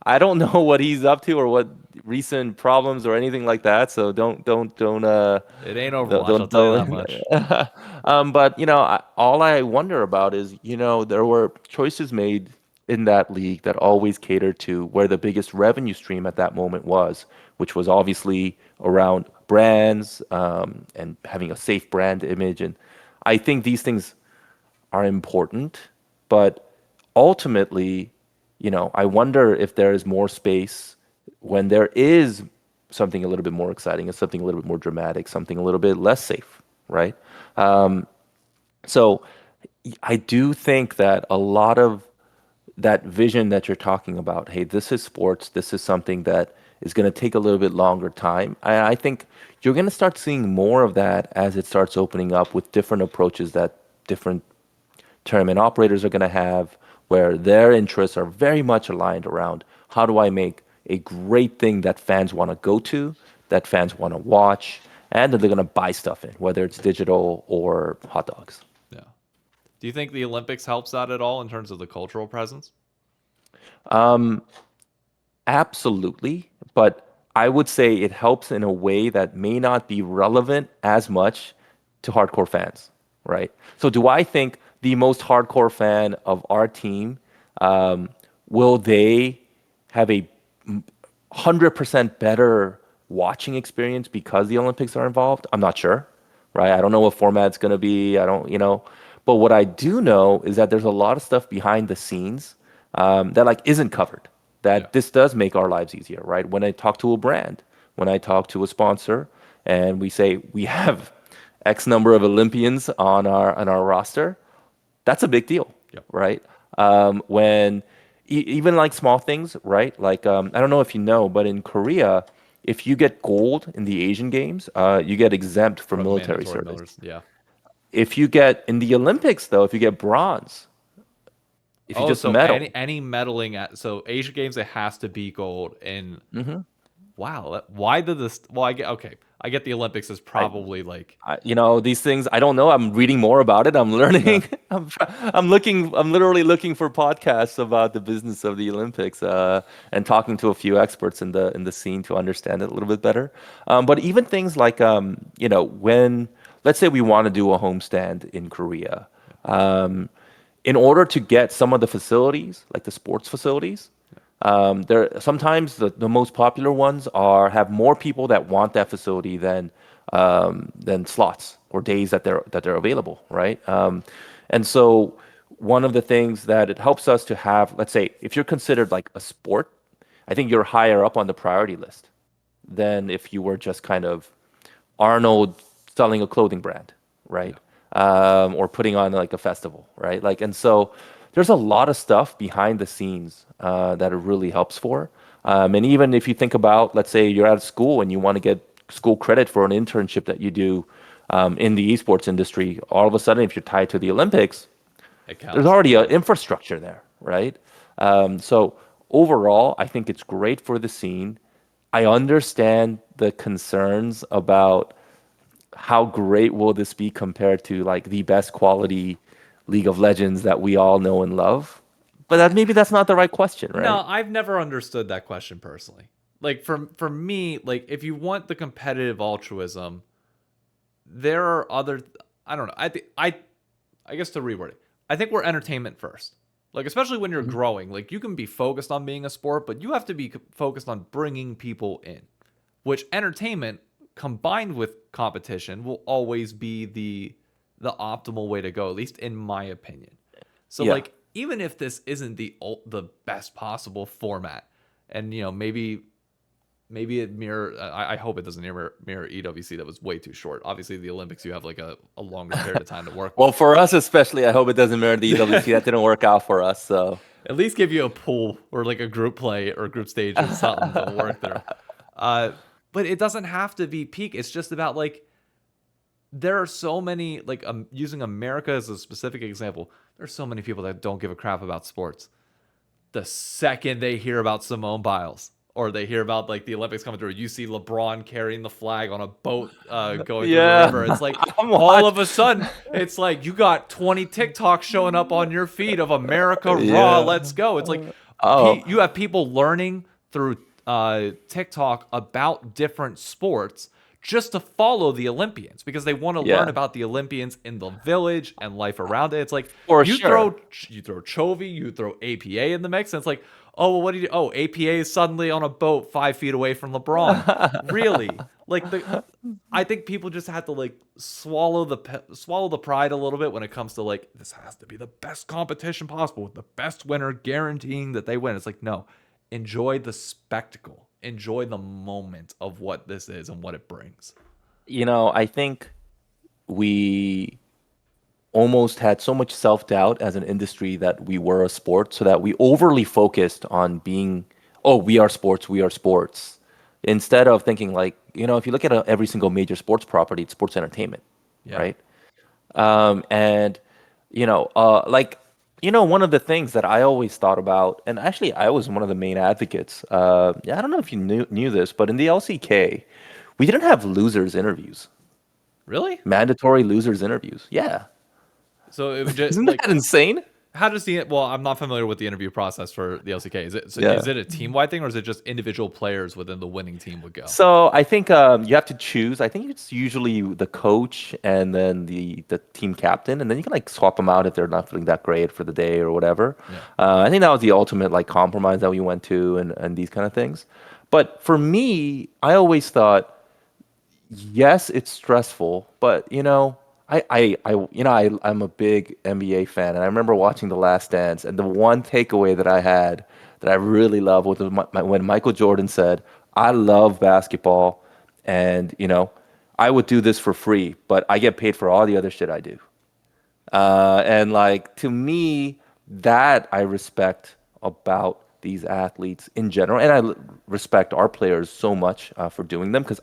I don't know what he's up to or what recent problems or anything like that. So It ain't Overwatch, I'll tell you that much. but all I wonder about is there were choices made in that league that always catered to where the biggest revenue stream at that moment was, which was obviously around brands and having a safe brand image. And I think these things are important, but ultimately, I wonder if there is more space when there is something a little bit more exciting and something a little bit more dramatic, something a little bit less safe, right? So I do think that a lot of that vision that you're talking about, hey, this is sports, this is something that is going to take a little bit longer time. I think you're going to start seeing more of that as it starts opening up with different approaches that different tournament operators are going to have, where their interests are very much aligned around how do I make a great thing that fans want to go to, that fans want to watch, and that they're going to buy stuff in, whether it's digital or hot dogs. Yeah. Do you think the Olympics helps that at all in terms of the cultural presence? Absolutely, but I would say it helps in a way that may not be relevant as much to hardcore fans, right? So, do I think the most hardcore fan of our team will they have a 100% better watching experience because the Olympics are involved? I'm not sure, right? I don't know what format it's going to be. I don't, but what I do know is that there's a lot of stuff behind the scenes that like isn't covered. Yeah. That this does make our lives easier, right? When I talk to a brand, when I talk to a sponsor, and we say we have X number of Olympians on our roster, that's a big deal, Yep. right? When even like small things, right? Like I don't know if you know, but in Korea, if you get gold in the Asian Games, you get exempt from military mandatory service. millers. Yeah. If you get in the Olympics, though, if you get bronze, if you Oh, just so medal, any medaling at so Asian Games it has to be gold. And hmm wow, why did this? Well, I get okay. I get the Olympics is I, probably like these things. I don't know. I'm reading more about it. I'm yeah. learning. I'm looking. I'm literally looking for podcasts about the business of the Olympics and talking to a few experts in the scene to understand it a little bit better. But even things like when let's say we want to do a homestand in Korea. In order to get some of the facilities, like the sports facilities, There sometimes the most popular ones are have more people that want that facility than slots or days that they're available, right? And so one of the things that it helps us to have, let's say, if you're considered like a sport, I think you're higher up on the priority list than if you were just kind of Arnold selling a clothing brand, right? Yeah. Or putting on like a festival, right? Like, and so there's a lot of stuff behind the scenes that it really helps for. And even if you think about, let's say you're at school and you want to get school credit for an internship that you do in the esports industry, all of a sudden, if you're tied to the Olympics, It there's counts. already an Yeah. infrastructure there, right? So overall, I think it's great for the scene. I understand the concerns about how great will this be compared to like the best quality League of Legends that we all know and love. But that maybe that's not the right question, No, right? I've never understood that question personally. Like for me, like if you want the competitive altruism, there are other. I don't know. I guess to reword it, I think we're entertainment first. Like especially when you're Mhm. growing, like you can be focused on being a sport, but you have to be focused on bringing people in. Which entertainment combined with competition will always be the optimal way to go, at least in my opinion. So Yeah. like even if this isn't the best possible format, and maybe it mirror. I hope it doesn't mirror EWC. That was way too short. Obviously, the Olympics you have like a longer period of time to work Well, with. for us especially, I hope it doesn't mirror the EWC. That didn't work out for us, so At least give you a pool or like a group play or group stage or something to work through. Uh, but it doesn't have to be peak. It's just about like there are so many like using America as a specific example. There's so many people that don't give a crap about sports. The second they hear about Simone Biles or they hear about like the Olympics coming through, you see LeBron carrying the flag on a boat going through the yeah. river. It's like I'm all watching. of a sudden, it's like you got 20 TikToks showing up on your feed of America Raw. Yeah. Let's go. It's like Oh, you have people learning through TikTok about different sports just to follow the Olympians because they want to learn yeah. about the Olympians in the village and life around it. It's like For you sure. throw Chovy, you throw APA in the mix, and it's like, oh well, what do you do? Oh, APA is suddenly on a boat 5 feet away from LeBron. Really? Like I think people just have to like swallow the pride a little bit when it comes to like this has to be the best competition possible with the best winner guaranteeing that they win. It's like no, enjoy the spectacle, enjoy the moment of what this is and what it brings. I think we almost had so much self-doubt as an industry that we were a sport, so that we overly focused on being, oh, we are sports, instead of thinking like, if you look at every single major sports property, it's sports entertainment, Yeah. right? And like, one of the things that I always thought about, and actually I was one of the main advocates. Yeah, I don't know if you knew this, but in the LCK, we didn't have losers interviews, Really? mandatory losers interviews. Yeah, So it would just isn't like that insane? how does the well, I'm not familiar with the interview process for the LCK. Yeah. Is it a team wide thing or is it just individual players within the winning team would go? So I think you have to choose. I think it's usually the coach and then the team captain, and then you can like swap them out if they're not feeling that great for the day or whatever. Yeah. I think that was the ultimate like compromise that we went to, and these kind of things. But for me, I always thought, yes, it's stressful, but I'm a big NBA fan, and I remember watching The Last Dance, and the one takeaway that I had that I really love was when Michael Jordan said, "I love basketball, and I would do this for free, but I get paid for all the other shit I do." And like to me, that I respect about these athletes in general, and respect our players so much for doing them because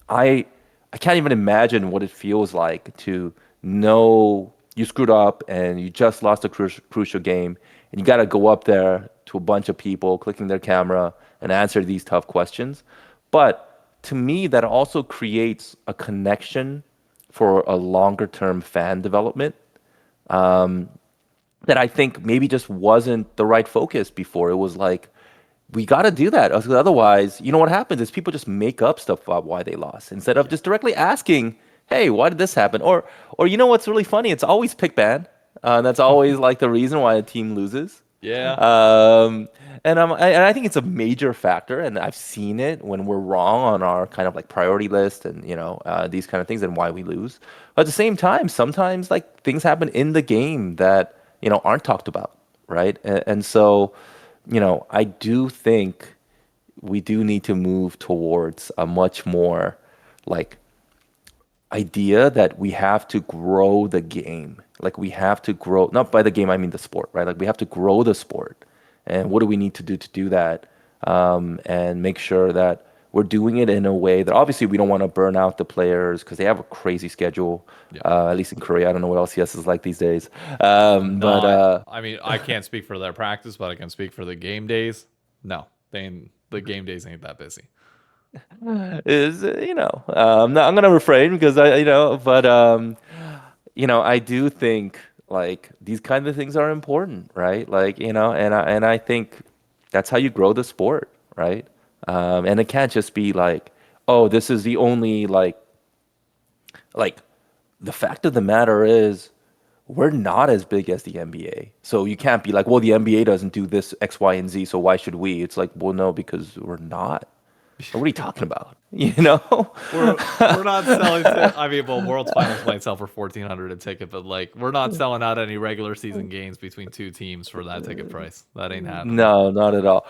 I I can't even imagine what it feels like to know you screwed up and you just lost a crucial game, and you got to go up there to a bunch of people clicking their camera and answer these tough questions. But to me, that also creates a connection for a longer term fan development that I think maybe just wasn't the right focus before. It was like, we got to do that. Otherwise, what happens is people just make up stuff about why they lost instead of Yeah. just directly asking, hey, why did this happen? Or what's really funny? It's always pick ban. That's always like the reason why a team loses. Yeah. Um, and I think it's a major factor, and I've seen it when we're wrong on our kind of like priority list, and these kind of things, and why we lose. But at the same time, sometimes like things happen in the game that aren't talked about, right? And so, I do think we do need to move towards a much more like idea that we have to grow the game. Like we have to grow, not by the game, I mean the sport, right? Like we have to grow the sport. And what do we need to do that? And make sure that we're doing it in a way that obviously we don't want to burn out the players because they have a crazy schedule, Yeah. at least in Korea. I don't know what LCS is like these days. But Not. I mean, I can't speak for their practice, but I can speak for the game days. No, the game days ain't that busy. is I'm gonna refrain because I do think like these kind of things are important, right? Like and I think that's how you grow the sport, right? And it can't just be like, oh, this is the only like the fact of the matter is we're not as big as the NBA. So you can't be like, well, the NBA doesn't do this X, Y, and Z, so why should we? It's like, well, no, because we're not. What are you talking about? You know? We're not selling. I mean, well, World's Finals might sell for 1,400 a ticket, but like, we're not selling out any regular season games between two teams for that ticket price. That ain't happening. No, not at all.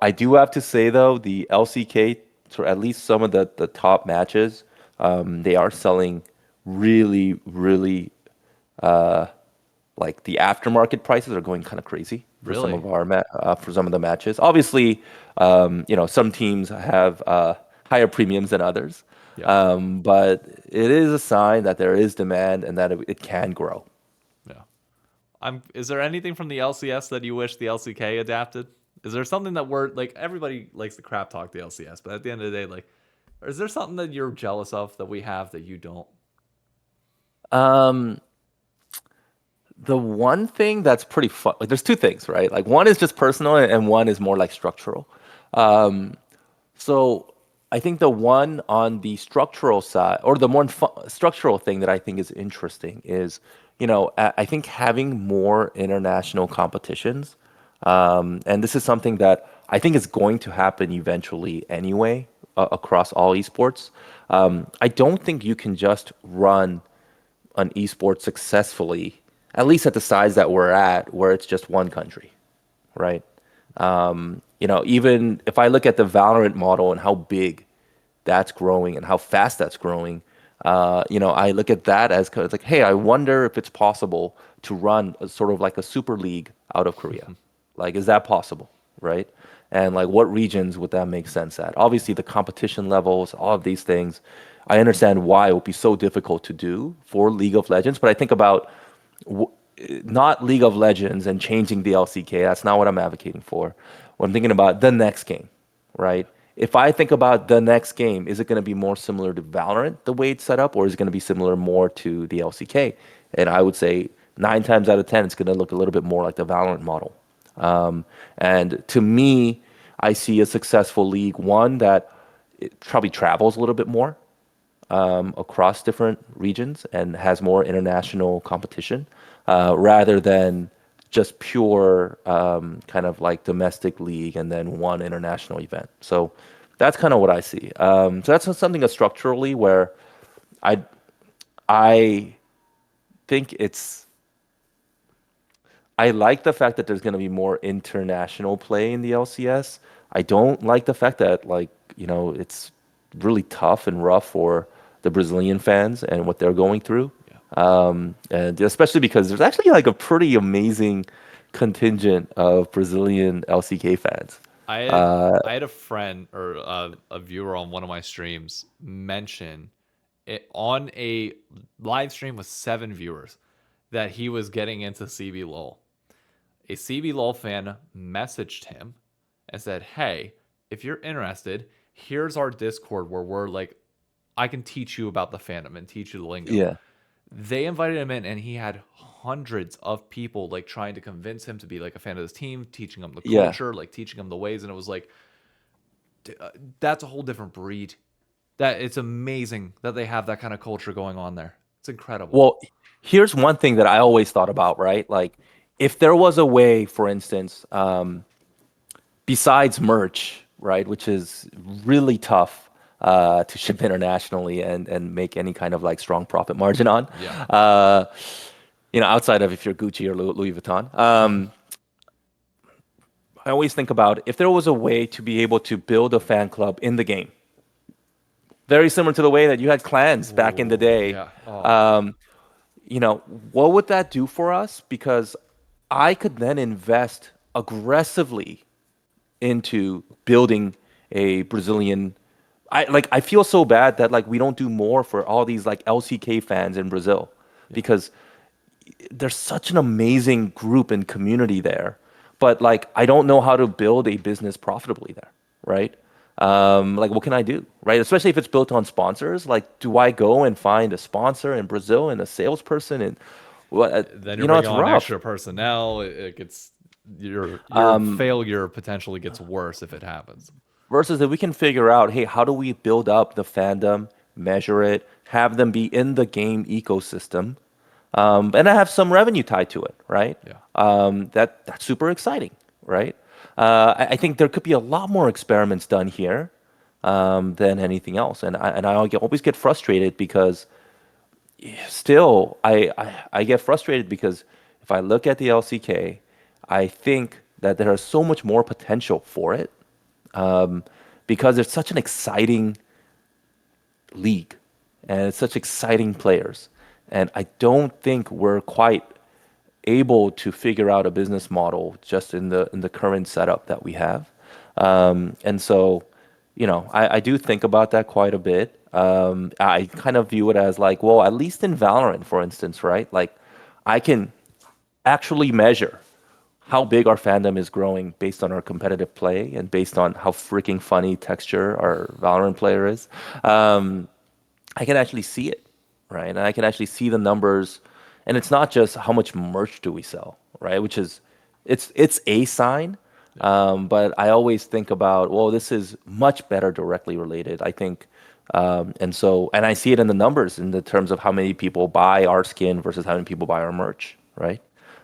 I do have to say though, the LCK, for at least some of the top matches, they are selling really, really like the aftermarket prices are going kind of crazy for some Really? of for some of the matches. Obviously, some teams have higher premiums than others, Yeah. but it is a sign that there is demand and that it can grow. Yeah. Is there anything from the LCS that you wish the LCK adapted? Is there something that we're like everybody likes to crap talk the LCS, but at the end of the day, like, is there something that you're jealous of that we have that you don't? Um, the one thing that's pretty fun, like there's two things, right? Like one is just personal and one is more like structural. Um, So I think the one on the structural side, or the more structural thing that I think is interesting is, I think having more international competitions, and this is something that I think is going to happen eventually anyway, across all esports. I don't think you can just run an esport successfully, at least at the size that we're at, where it's just one country, right? Even if I look at the Valorant model and how big that's growing and how fast that's growing, I look at that as kind of like, hey, I wonder if it's possible to run a, sort of like a super league out of Korea. Like, is that possible, right? And like, what regions would that make sense at? Obviously, the competition levels, all of these things. I understand why it would be so difficult to do for League of Legends, but I think about w- not League of Legends and changing the LCK. That's not what I'm advocating for. What I'm thinking about the next game, right? If I think about the next game, is it going to be more similar to Valorant the way it's set up, or is it going to be similar more to the LCK? And I would say 9 times out of 10, it's going to look a little bit more like the Valorant model. And to me, I see a successful league one that it probably travels a little bit more across different regions and has more international competition rather than just pure kind of like domestic league and then one international event. So that's kind of what I see. So that's something structurally where I I think I like the fact that there's going to be more international play in the LCS. I don't like the fact that it's really tough and rough for the Brazilian fans and what they're going through. Yeah. And especially because there's actually like a pretty amazing contingent of Brazilian LCK fans. I had a friend or a viewer on one of my streams mention it on a live stream with 7 viewers that he was getting into CB LOL. A CB LOL fan messaged him and said, "Hey, if you're interested, here's our Discord where we're like, I can teach you about the fandom and teach you the lingo." Yeah, They invited him in, and he had hundreds of people like trying to convince him to be like a fan of this team, teaching him the yeah. culture, like teaching him the ways, and it was like that's a whole different breed. That it's amazing that they have that kind of culture going on there. It's incredible. Well, here's one thing that I always thought about, right? Like if there was a way, for instance, besides merch, right, which is really tough to ship internationally and make any kind of like strong profit margin on, Yeah. uh, outside of if you're Gucci or Louis Vuitton. I always think about if there was a way to be able to build a fan club in the game, very similar to the way that you had clans back in the Ooh, day. yeah. Oh, Um, what would that do for us? Because I could then invest aggressively into building a Brazilian. I feel so bad that like we don't do more for all these like LCK fans in Brazil yeah. because there's such an amazing group and community there. But like I don't know how to build a business profitably there, right? Like what can I do, right? Especially if it's built on sponsors. Like, do I go and find a sponsor in Brazil and a salesperson and what? Then you're bringing It's on rough. extra personnel. It gets your failure potentially gets worse if it happens. Versus if we can figure out, hey, how do we build up the fandom, measure it, have them be in the game ecosystem, and I have some revenue tied to it, right? Yeah. That's super exciting, right? I think there could be a lot more experiments done here than anything else, and I always get frustrated because still I get frustrated because if I look at the LCK, I think that there is so much more potential for it because it's such an exciting league and it's such exciting players. And I don't think we're quite able to figure out a business model just in the current setup that we have. And so, I do think about that quite a bit. I kind of view it as like, well, at least in Valorant, for instance, right? Like, I can actually measure how big our fandom is growing based on our competitive play and based on how freaking funny texture our Valorant player is. Um, I can actually see it, right? And I can actually see the numbers. And it's not just how much merch do we sell, right? Which is, it's a sign. Yeah. But I always think about, well, this is much better directly related, I think. And I see it in the numbers in the terms of how many people buy our skin versus how many people buy our merch, right?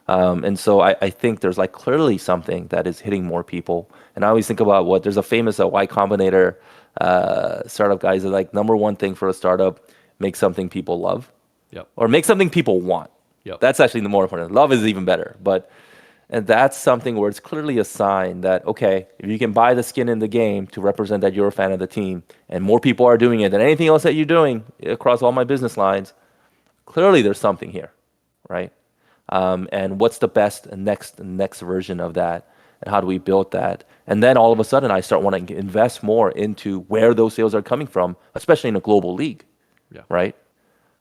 And so I think there's like clearly something that is hitting more people. And I always think about what there's a famous Y Combinator startup guys are like number one thing for a startup, make something people love Yep. or make something people want. Yep. That's actually the more important. Love is even better, but and that's something where it's clearly a sign that okay, if you can buy the skin in the game to represent that you're a fan of the team, and more people are doing it than anything else that you're doing across all my business lines, clearly there's something here, right? And what's the best next version of that, and how do we build that? And then all of a sudden, I start wanting to invest more into where those sales are coming from, especially in a global league, Yeah. right?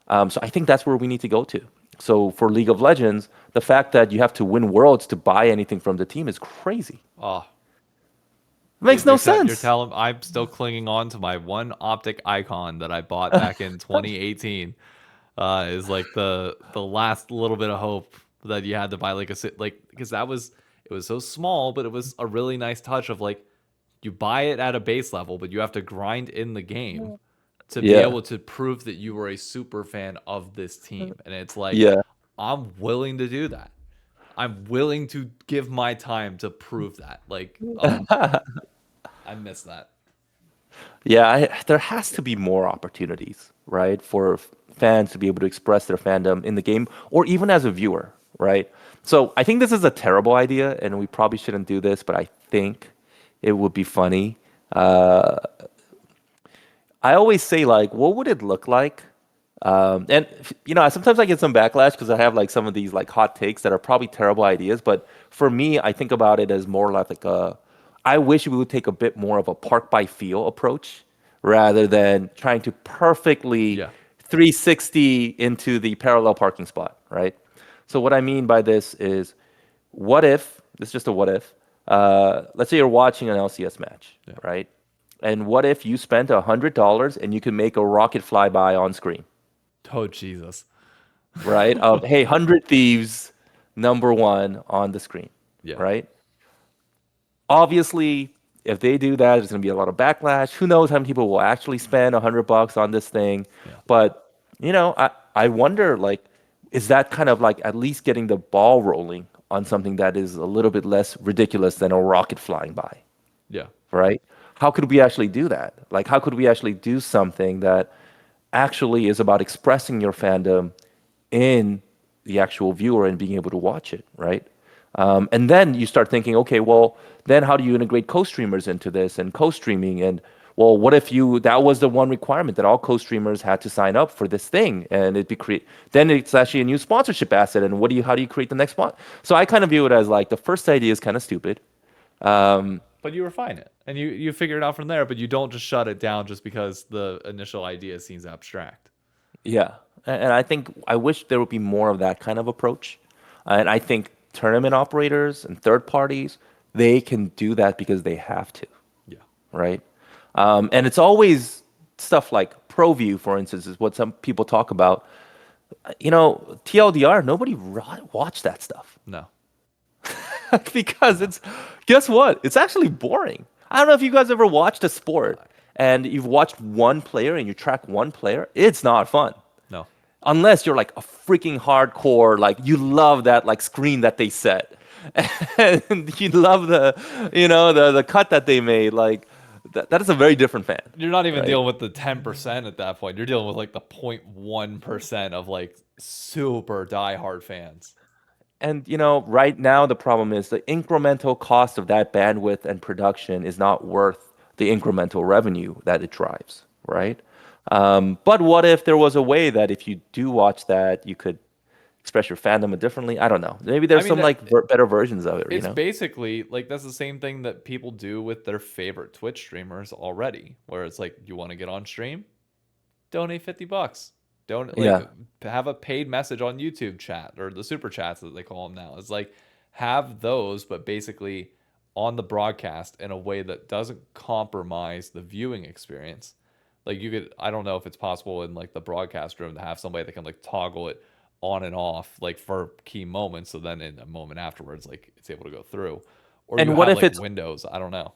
So I think that's where we need to go to. So for League of Legends, the fact that you have to win worlds to buy anything from the team is crazy. Oh, It makes no you're sense. telling I'm still clinging on to my one optic icon that I bought back in 2018. Is like the last little bit of hope that you had to buy like like because that was it was so small, but it was a really nice touch of like you buy it at a base level, but you have to grind in the game to be Yeah, able to prove that you were a super fan of this team. And it's like yeah. I'm willing to do that. I'm willing to give my time to prove that. Like, oh, I miss that. Yeah, there has to be more opportunities, right, for fans to be able to express their fandom in the game or even as a viewer, right? So I think this is a terrible idea, and we probably shouldn't do this, but I think it would be funny. Uh, I always say, like, what would it look like? And sometimes I get some backlash because I have like some of these like hot takes that are probably terrible ideas. But for me, I think about it as more like a. I wish we would take a bit more of a park by feel approach rather than trying to perfectly Yeah. 360 into the parallel parking spot, right? So what I mean by this is, what if this is just a what if? Let's say you're watching an LCS match, Yeah. right? And what if you spent $100 and you can make a rocket fly by on screen? Oh, Jesus. Right? Of hey, 100 Thieves number one on the screen, Yeah. right? Obviously, if they do that, there's going to be a lot of backlash. Who knows how many people will actually spend $100 on this thing? Yeah. But I wonder like, is that kind of like at least getting the ball rolling on something that is a little bit less ridiculous than a rocket flying by, Yeah. right? How could we actually do that? Like, how could we actually do something that actually is about expressing your fandom in the actual viewer and being able to watch it, right? And then you start thinking, okay, well, then how do you integrate co-streamers into this and co-streaming? And well, what if that was the one requirement that all co-streamers had to sign up for this thing and then it's actually a new sponsorship asset. And how do you create the next one? So I kind of view it as like the first idea is kind of stupid. But you refine it and you figure it out from there, but you don't just shut it down just because the initial idea seems abstract. Yeah. And I think I wish there would be more of that kind of approach. And I think tournament operators and third parties, they can do that because they have to, Yeah. right? And it's always stuff like ProView, for instance, is what some people talk about. TLDR, nobody watched that stuff No. because guess what? It's actually boring. I don't know if you guys ever watched a sport and you've watched one player and you track one player. It's not fun. No. Unless you're like a freaking hardcore, like you love that like screen that they set, and you love the cut that they made. Like that is a very different fan. You're not even Right. dealing with the 10% at that point. You're dealing with like the 0.1% of like super diehard fans. And right now the problem is the incremental cost of that bandwidth and production is not worth the incremental revenue that it drives, right? But what if there was a way that if you do watch that, you could express your fandom differently? I don't know. Maybe I there's mean, some like better versions of it, it's basically like that's the same thing that people do with their favorite Twitch streamers already, where it's like, you want to get on stream? Donate $50. Don't like Yeah. have a paid message on YouTube chat or the super chats that they call them now. It's like have those, but basically on the broadcast in a way that doesn't compromise the viewing experience. Like you could, I don't know if it's possible in like the broadcast room to have somebody that can like toggle it on and off like for key moments. So then in a moment afterwards, like it's able to go through, or you And what have if like it's windows. I don't know.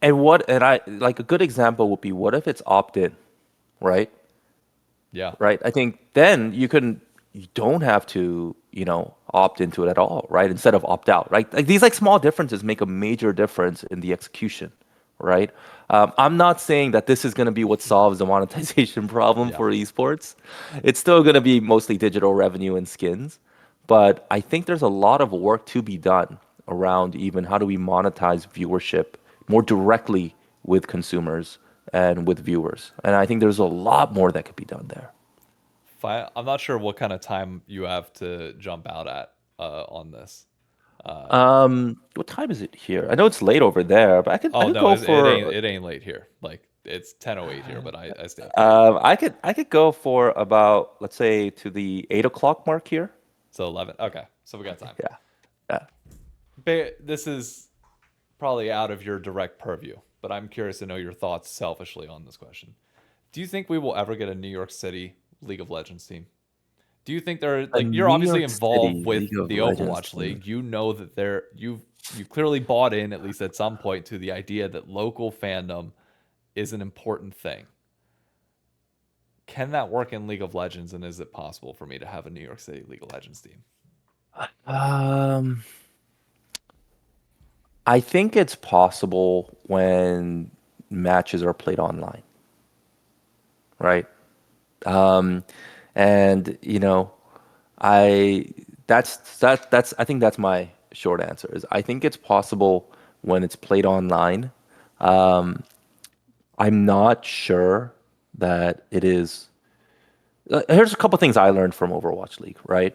and I like a good example would be what if it's opt-in, right? Yeah. Right? I think then you don't have to, opt into it at all, right? Instead of opt out, right? Like these like small differences make a major difference in the execution, right? I'm not saying that this is going to be what solves the monetization problem Yeah. for esports. It's still going to be mostly digital revenue and skins, but I think there's a lot of work to be done around even how do we monetize viewership more directly with consumers and with viewers. And I think there's a lot more that could be done there. I'm not sure what kind of time you have to jump out at on this. What time is it here? I know it's late over there, but I Oh could no, go it ain't for it ain't late here. Like it's 10:08 here, but I stay up late. I could go for about let's say to the 8 o'clock mark here. So 11. Okay, so we got time. Yeah, yeah. This is probably out of your direct purview, but I'm curious to know your thoughts selfishly on this question. Do you think we will ever get a New York City League of Legends team? Do you think they're A like you're New obviously York involved City with League of the Legends Overwatch team. League? You know that you clearly bought in at least at some point to the idea that local fandom is an important thing. Can that work in League of Legends, and is it possible for me to have a New York City League of Legends team? Um, I think it's possible when matches are played online, right? Um, and I that's I think that's my short answer is I think it's possible when it's played online. Um, I'm not sure that it is. Here's a couple things I learned from Overwatch League, right?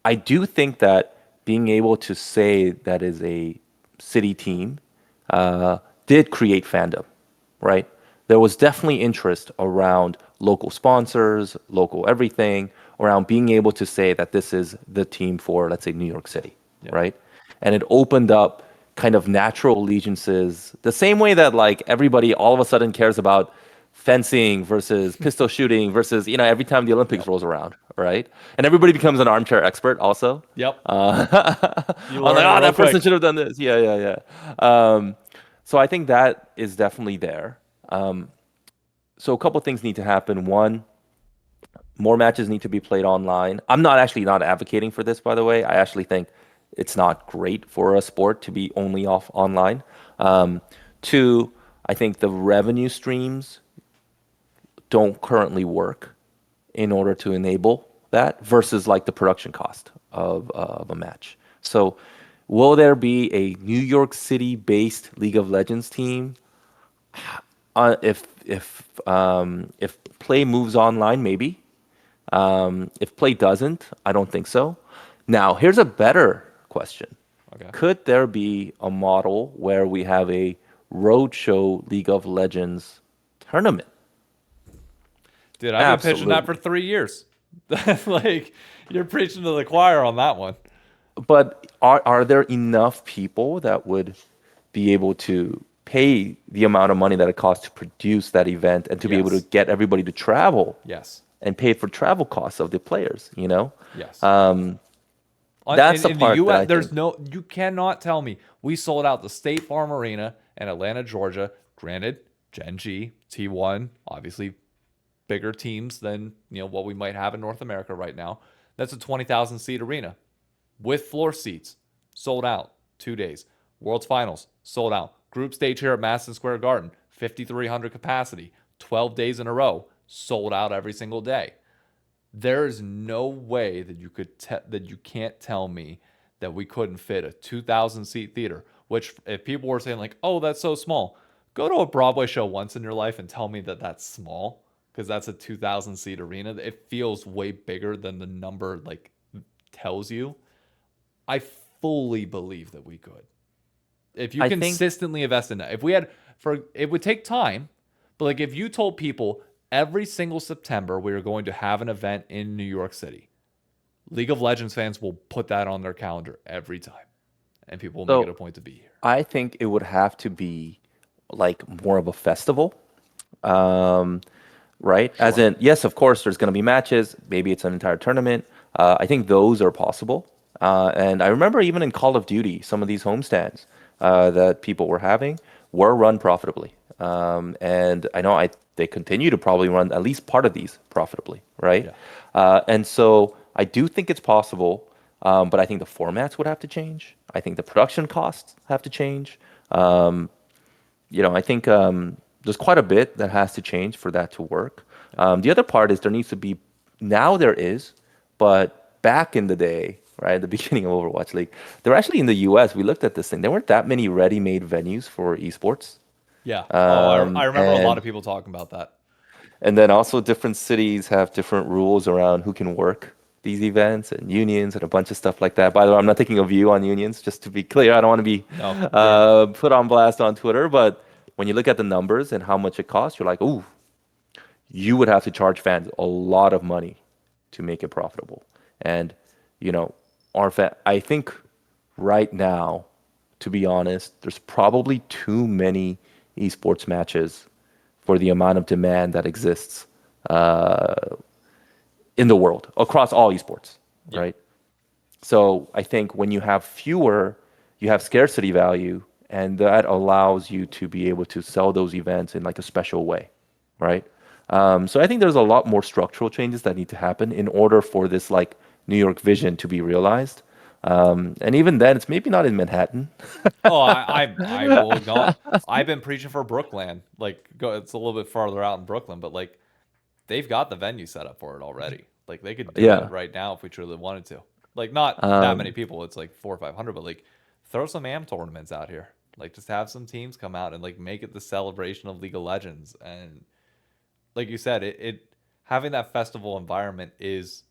I do think that being able to say that is a city team did create fandom, right? There was definitely interest around local sponsors, local everything, around being able to say that this is the team for, let's say, New York City, Yeah. right? And it opened up kind of natural allegiances, the same way that like everybody all of a sudden cares about fencing versus pistol shooting versus every time the Olympics Yep. rolls around, right? And everybody becomes an armchair expert also. Yep. You I'm learn like, it oh, real that person quick. should have done this. Yeah, yeah, yeah. So I think that is definitely there. So a couple things need to happen. One, more matches need to be played online. I'm not actually not advocating for this, by the way. I actually think it's not great for a sport to be only off online. Two, I think the revenue streams don't currently work in order to enable that versus like the production cost of a match. So, will there be a New York City based League of Legends team? If play moves online, maybe. If play doesn't, I don't think so. Now, here's a better question. Okay. Could there be a model where we have a roadshow League of Legends tournament? Dude, I've been pitching that for Absolutely. 3 years. Like, you're preaching to the choir on that one. But are there enough people that would be able to pay the amount of money that it costs to produce that event and to be able to Yes. get everybody to travel Yes. and pay for travel costs of the players, you know? Yes. Um, In, that's the in the part that U.S., I think. you cannot tell me we sold out the State Farm Arena in Atlanta, Georgia. Granted, GenG, T1, obviously bigger teams than what we might have in North America right now. That's a 20,000 seat arena with floor seats, sold out 2 days. World's Finals sold out. Group stage here at Madison Square Garden, 5,300 capacity, 12 days in a row, sold out every single day. There is no way that you can't tell me that we couldn't fit a 2,000 seat theater. Which, if people were saying like, "Oh, that's so small," go to a Broadway show once in your life and tell me that that's small, because that's a 2,000 seat arena. It feels way bigger than the number like tells you. I fully believe that we could, if you I think consistently invest in that. If we had, it would take time, but like if you told people every single September we are going to have an event in New York City, League of Legends fans will put that on their calendar every time, and people will make it so. a point to be here. I think it would have to be like more of a festival, um, right? As Sure. in, yes, of course, there's going to be matches. Maybe it's an entire tournament. I think those are possible. And I remember even in Call of Duty, some of these homestands that people were having were run profitably. And I know they continue to probably run at least part of these profitably, right? Yeah. And so I do think it's possible, but I think the formats would have to change. I think the production costs have to change. I think there's quite a bit that has to change for that to work. The other part is there needs to be, now there is, but back in the day, right, at the beginning of Overwatch League, there were actually in the US, we looked at this thing, there weren't that many ready-made venues for esports. Yeah. Oh, I remember a lot And of people talking about that. and then also different cities have different rules around who can work these events and unions and a bunch of stuff like that. By the way, I'm not taking a view on unions, just to be clear. I don't want to be No, you're put on blast on Twitter, but when you look at the numbers and how much it costs, you're like, ooh, you would have to charge fans a lot of money to make it profitable. And, you know, I think right now, to be honest, there's probably too many esports matches for the amount of demand that exists uh, in the world across all esports, yeah. right? So I think when you have fewer, you have scarcity value, and that allows you to be able to sell those events in like a special way, right? So I think there's a lot more structural changes that need to happen in order for this like New York vision to be realized. And even then, it's maybe not in Manhattan. Oh, I will acknowledge. I've been preaching for Brookland. Like, it's a little bit farther out in Brooklyn, but like they've got the venue set up for it already. Like they could do it Yeah. right now if we truly wanted to. Like not that many Um, people. It's like 400 or 500, but like throw some AM tournaments out here. Like just have some teams come out and like make it the celebration of League of Legends. And like you said, it having that festival environment is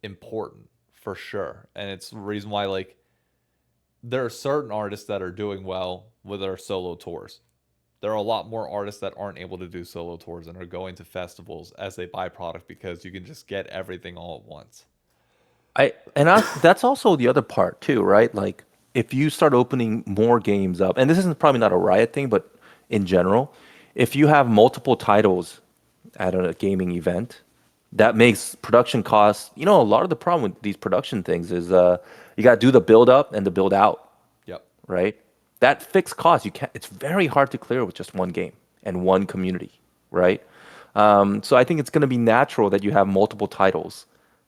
important for sure. And it's the reason why like there are certain artists that are doing well with their solo tours. There are a lot more artists that aren't able to do solo tours and are going to festivals as a byproduct because you can just get everything all at once. that's also the other part too, right? Like if you start opening more games up, and this isn't probably not a Riot thing, but in general, if you have multiple titles at a gaming event, that makes production costs. You know, a lot of the problem with these production things is you got to do the build up and the build out, Yep. right? That fixed cost, you can't. It's very hard to clear with just one game and one community, right? So I think it's going to be natural that you have multiple titles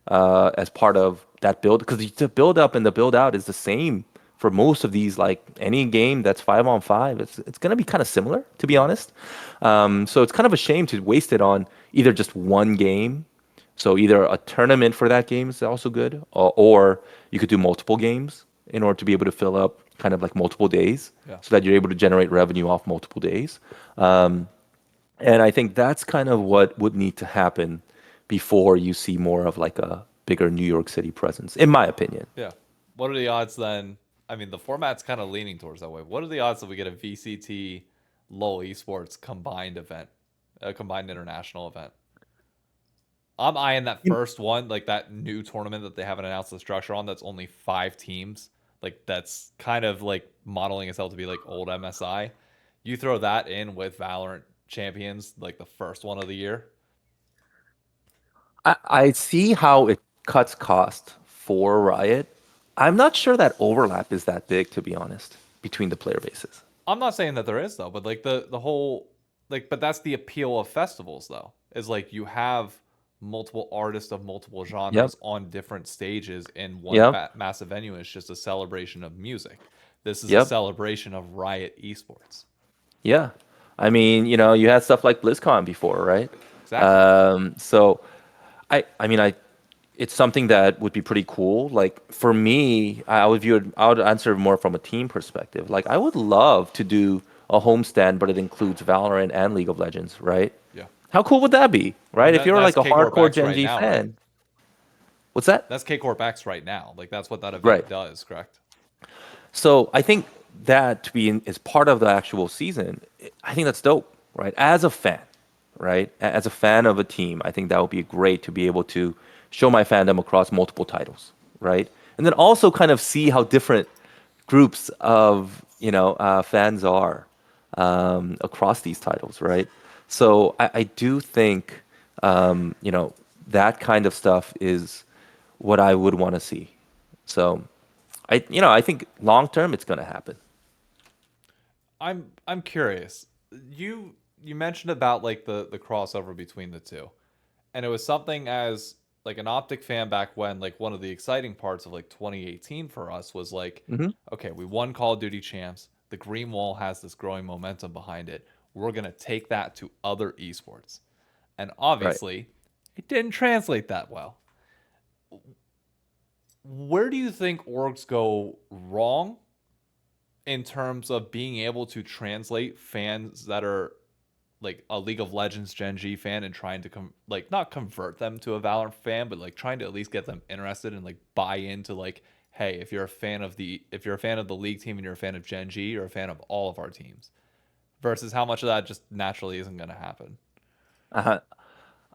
as part of that build, because the build up and the build out is the same for most of these. Like any game that's 5 on 5, it's going to be kind of similar, to be honest. So it's kind of a shame to waste it on either just one game. So either a tournament for that game is also good, or you could do multiple games in order to be able to fill up kind of like multiple days, Yeah. so that you're able to generate revenue off multiple days. And I think that's kind of what would need to happen before you see more of like a bigger New York City presence, in my opinion. Yeah. What are the odds then? I mean, the format's kind of leaning towards that way. What are the odds that we get a VCT LoL Esports combined event, a combined international event? I'm eyeing that first one, like that new tournament that they haven't announced the structure on. That's only 5 teams. Like that's kind of like modeling itself to be like old MSI. You throw that in with Valorant champions, like the first one of the year. I see how it cuts cost for Riot. I'm not sure that overlap is that big, to be honest, between the player bases. I'm not saying that there is though, but like the whole like, but that's the appeal of festivals though. Is like you have multiple artists of multiple Yep. genres on different stages in one Yep. massive venue. It's just a celebration of music. This is a Yep. celebration of Riot Esports. Yeah. I mean, you had stuff like BlizzCon before, right? Exactly. So I mean, it's something that would be pretty cool. Like for me, I would view it, I would answer more from a team perspective. Like I would love to do a homestand, but it includes Valorant and League of Legends, right? Yeah. How cool would that be, I mean, right? If you're that's like a K Corp hardcore X right GenG now, right? fan, what's that? That's K Corp X right now. Like that's what that Right. event does, correct? So I think that to be is part of the actual season. I think that's dope, right? As a fan, right? As a fan of a team, I think that would be great to be able to show my fandom across multiple titles, right? And then also kind of see how different groups of fans are across these titles, right? So I do think that kind of stuff is what I would want to see. So I think long term it's going to happen. I'm curious. You mentioned about like the crossover between the two. And it was something as like an optic fan back when, like one of the exciting parts of like 2018 for us was like, Hmm. okay, we won Call of Duty champs. The Green Wall has this growing momentum behind it. We're going to take that to other esports. And Right. obviously, it didn't translate that well. Where do you think orgs go wrong in terms of being able to translate fans that are like a League of Legends Gen G fan and trying to like not convert them to a Valorant fan, but like trying to at least get them interested and like buy into like, hey, if you're a fan of the League team and you're a fan of Gen G, you're a fan of all of our teams. Versus how much of that just naturally isn't going to happen. Uh,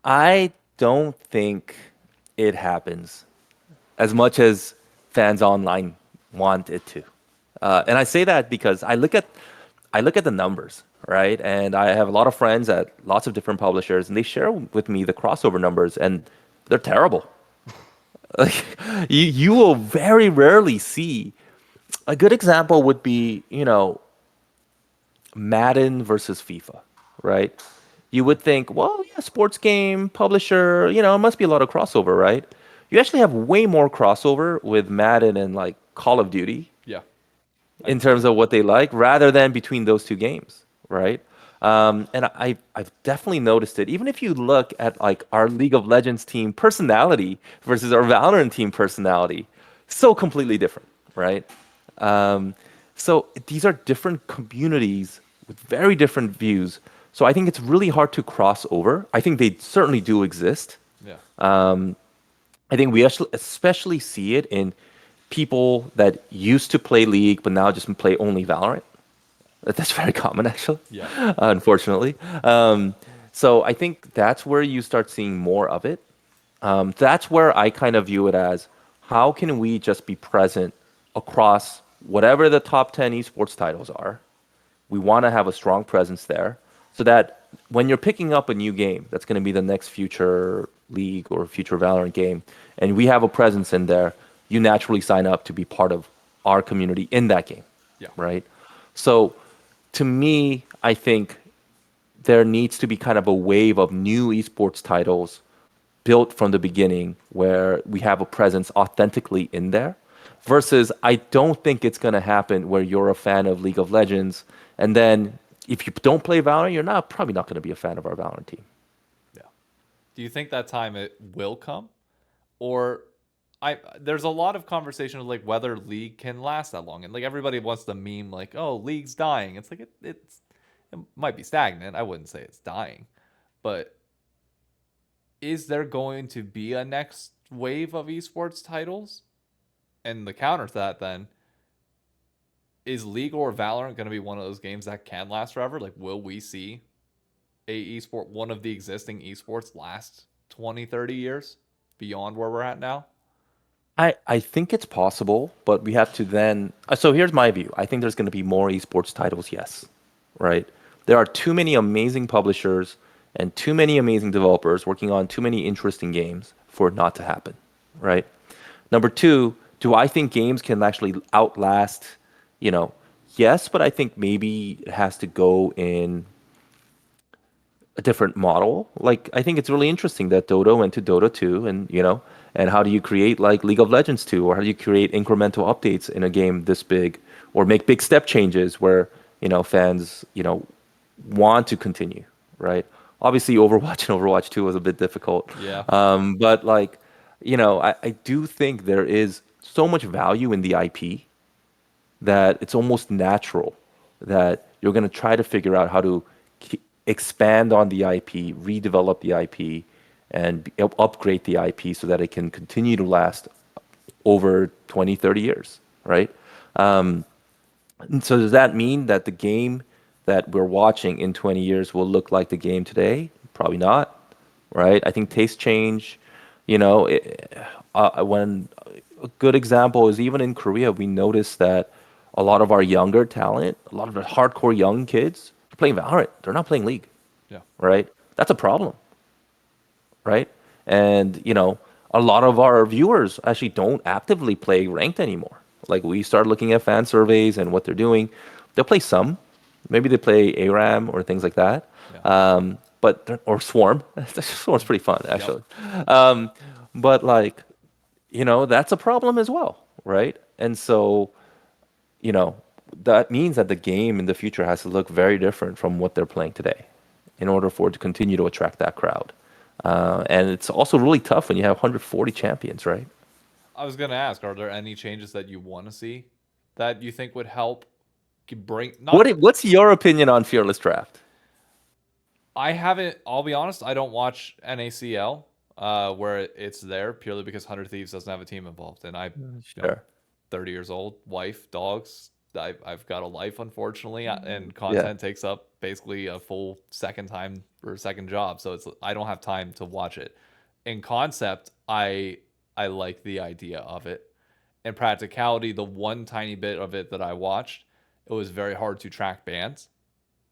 I don't think it happens as much as fans online want it to. And I say that because I look at the numbers, right? And I have a lot of friends at lots of different publishers, and they share with me the crossover numbers, and they're terrible. Like you will very rarely see. A good example would be, Madden versus FIFA, right? You would think, well, yeah, sports game publisher, it must be a lot of crossover, right? You actually have way more crossover with Madden and like Call of Duty Yeah, I in can see terms that. of what they like rather than between those two games, right? And I've definitely noticed it. Even if you look at like our League of Legends team personality versus our Valorant team personality, so completely different, right? Um, so these are different communities with very different views. So I think it's really hard to cross over. I think they certainly do exist. Yeah. I think we actually especially see it in people that used to play League but now just play only Valorant. That's very common, actually, Yeah. unfortunately. So I think that's where you start seeing more of it. That's where I kind of view it as how can we just be present across whatever the top 10 esports titles are. We want to have a strong presence there so that when you're picking up a new game that's going to be the next future League or future Valorant game, and we have a presence in there, you naturally sign up to be part of our community in that game, Yeah. right? So to me, I think there needs to be kind of a wave of new esports titles built from the beginning where we have a presence authentically in there versus I don't think it's going to happen where you're a fan of League of Legends and then if you don't play Valorant, you're not probably not going to be a fan of our Valorant team. Yeah. Do you think that time it will come? Or there's a lot of conversation of like whether League can last that long. And like everybody wants to meme like, oh, League's dying. It's like it might be stagnant. I wouldn't say it's dying. But is there going to be a next wave of esports titles? And the counter to that then is League or Valorant going to be one of those games that can last forever? Like, will we see one of the existing esports last 20, 30 years beyond where we're at now? I think it's possible, but we have to then. So here's my view. I think there's going to be more esports titles, yes. Right? There are too many amazing publishers and too many amazing developers working on too many interesting games for it not to happen. Right? Number two, do I think games can actually outlast, yes, but I think maybe it has to go in a different model. Like I think it's really interesting that Dota went to Dota 2 and how do you create like League of Legends 2 or how do you create incremental updates in a game this big or make big step changes where, fans, want to continue, right? Obviously Overwatch and Overwatch 2 was a bit difficult. Yeah. But like, I do think there is so much value in the IP that it's almost natural that you're going to try to figure out how to expand on the IP, redevelop the IP, and upgrade the IP so that it can continue to last over 20, 30 years, right? And so does that mean that the game that we're watching in 20 years will look like the game today? Probably not, right? I think tastes change. When a good example is even in Korea, we noticed that a lot of our younger talent, a lot of the hardcore young kids, are playing Valorant. They're not playing League, Yeah. right? That's a problem, right? And a lot of our viewers actually don't actively play ranked anymore. Like we start looking at fan surveys and what they're doing. They'll play some, maybe they play ARAM or things like that. Yeah. Or Swarm. Swarm's pretty fun actually. Um, but like, that's a problem as well, right? And so, you know, that means that the game in the future has to look very different from what they're playing today in order for it to continue to attract that crowd. And it's also really tough when you have 140 champions, right? I was going to ask, are there any changes that you want to see that you think would help bring not What's your opinion on Fearless Draft? I haven't. I'll be honest. I don't watch NACL, where it's there purely because Hundred Thieves doesn't have a team involved, and Sure. 30 years old, wife, dogs. I've got a life, unfortunately, and Yeah. content takes up basically a full second time or second job. So I don't have time to watch it. In concept, I like the idea of it. In practicality, the one tiny bit of it that I watched, it was very hard to track bans.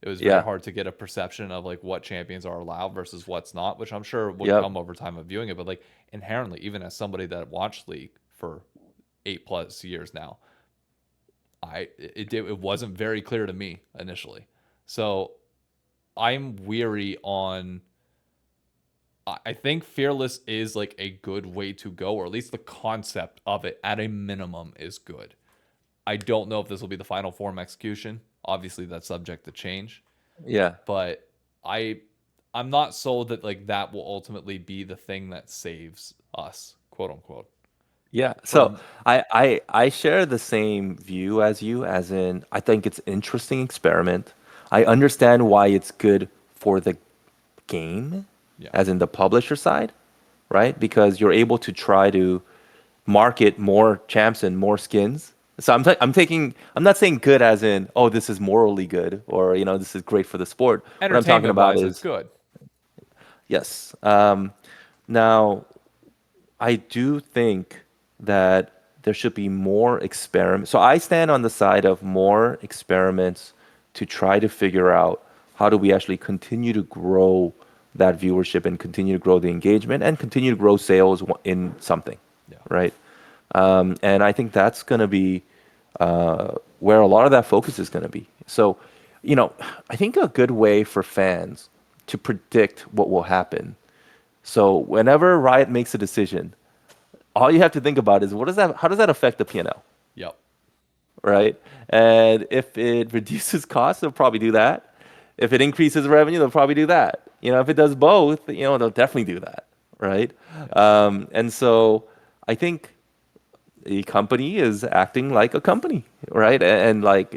It was very Yeah. hard to get a perception of like what champions are allowed versus what's not, which I'm sure would Yep. come over time of viewing it. But like inherently, even as somebody that watched League for 8+ years now, it wasn't very clear to me initially. So I'm weary on. I think Fearless is like a good way to go, or at least the concept of it at a minimum is good. I don't know if this will be the final form execution. Obviously, that's subject to change, Yeah. but I'm not sold that like that will ultimately be the thing that saves us, quote unquote. Yeah. So From I share the same view as you, as in I think it's an interesting experiment. I understand why it's good for the game, yeah, as in the publisher side, right? Because you're able to try to market more champs and more skins. So I'm not saying good as in, oh, this is morally good or, this is great for the sport. What I'm talking entertainment about wise, it's is, good. yes. Now, I do think that there should be more experiments. So I stand on the side of more experiments to try to figure out how do we actually continue to grow that viewership and continue to grow the engagement and continue to grow sales in something, Yeah, right? And I think that's going to be where a lot of that focus is going to be. So, I think a good way for fans to predict what will happen. So whenever Riot makes a decision, all you have to think about is what does that how does that affect the P&L, Yep. right? And if it reduces costs, they'll probably do that. If it increases revenue, they'll probably do that. If it does both, they'll definitely do that, right? And so I think a company is acting like a company, right? And like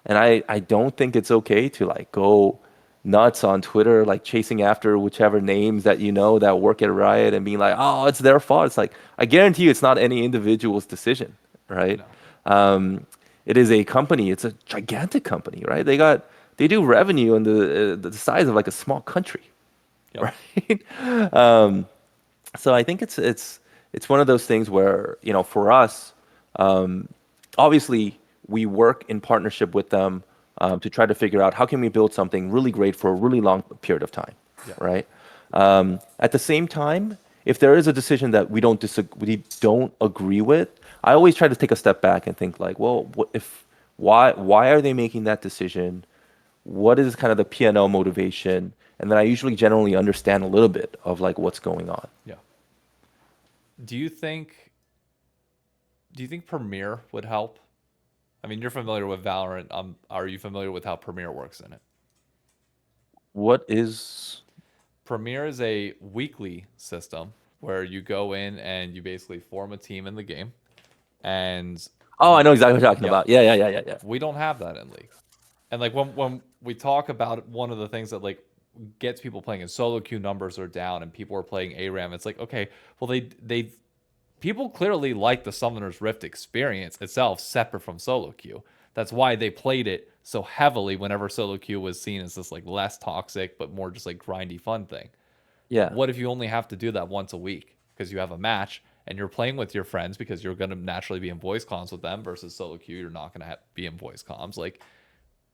and I don't think it's okay to like go nuts on Twitter, like chasing after whichever names that that work at Riot and being like, oh, it's their fault. It's like, I guarantee you it's not any individual's decision, right? No. It is a company. It's a gigantic company, right? They do revenue in the size of like a small country, Yep. right? Um, so I think it's one of those things where for us, um, obviously we work in partnership with them to try to figure out how can we build something really great for a really long period of time, Yeah. right? At the same time, if there is a decision that we don't agree with, I always try to take a step back and think like, well, why are they making that decision? What is kind of the P&L motivation? And then I usually generally understand a little bit of like what's going on. Yeah. Do you think Premiere would help? I mean, you're familiar with Valorant. Are you familiar with how Premiere works in it? What is? Premiere is a weekly system where you go in and you basically form a team in the game. And Oh, I know exactly what you're talking yep, about. Yeah, yeah, yeah, yeah, yeah. we don't have that in League. And like when we talk about it, one of the things that like gets people playing is solo queue numbers are down and people are playing ARAM. It's like, okay, well they people clearly like the Summoner's Rift experience itself separate from solo queue. That's why they played it so heavily whenever solo queue was seen as this like less toxic but more just like grindy fun thing. Yeah. What if you only have to do that once a week because you have a match and you're playing with your friends because you're going to naturally be in voice comms with them versus solo queue you're not going to be in voice comms? Like,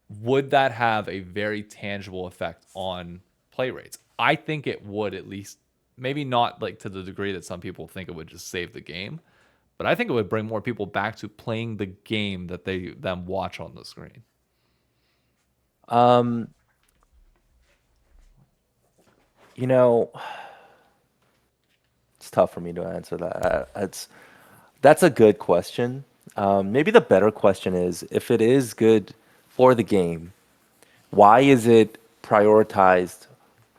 would that have a very tangible effect on play rates? I think it would, at least maybe not like to the degree that some people think it would just save the game, but I think it would bring more people back to playing the game that they then watch on the screen. Um, you know, it's tough for me to answer that. That's a good question. Maybe the better question is if it is good for the game, why is it prioritized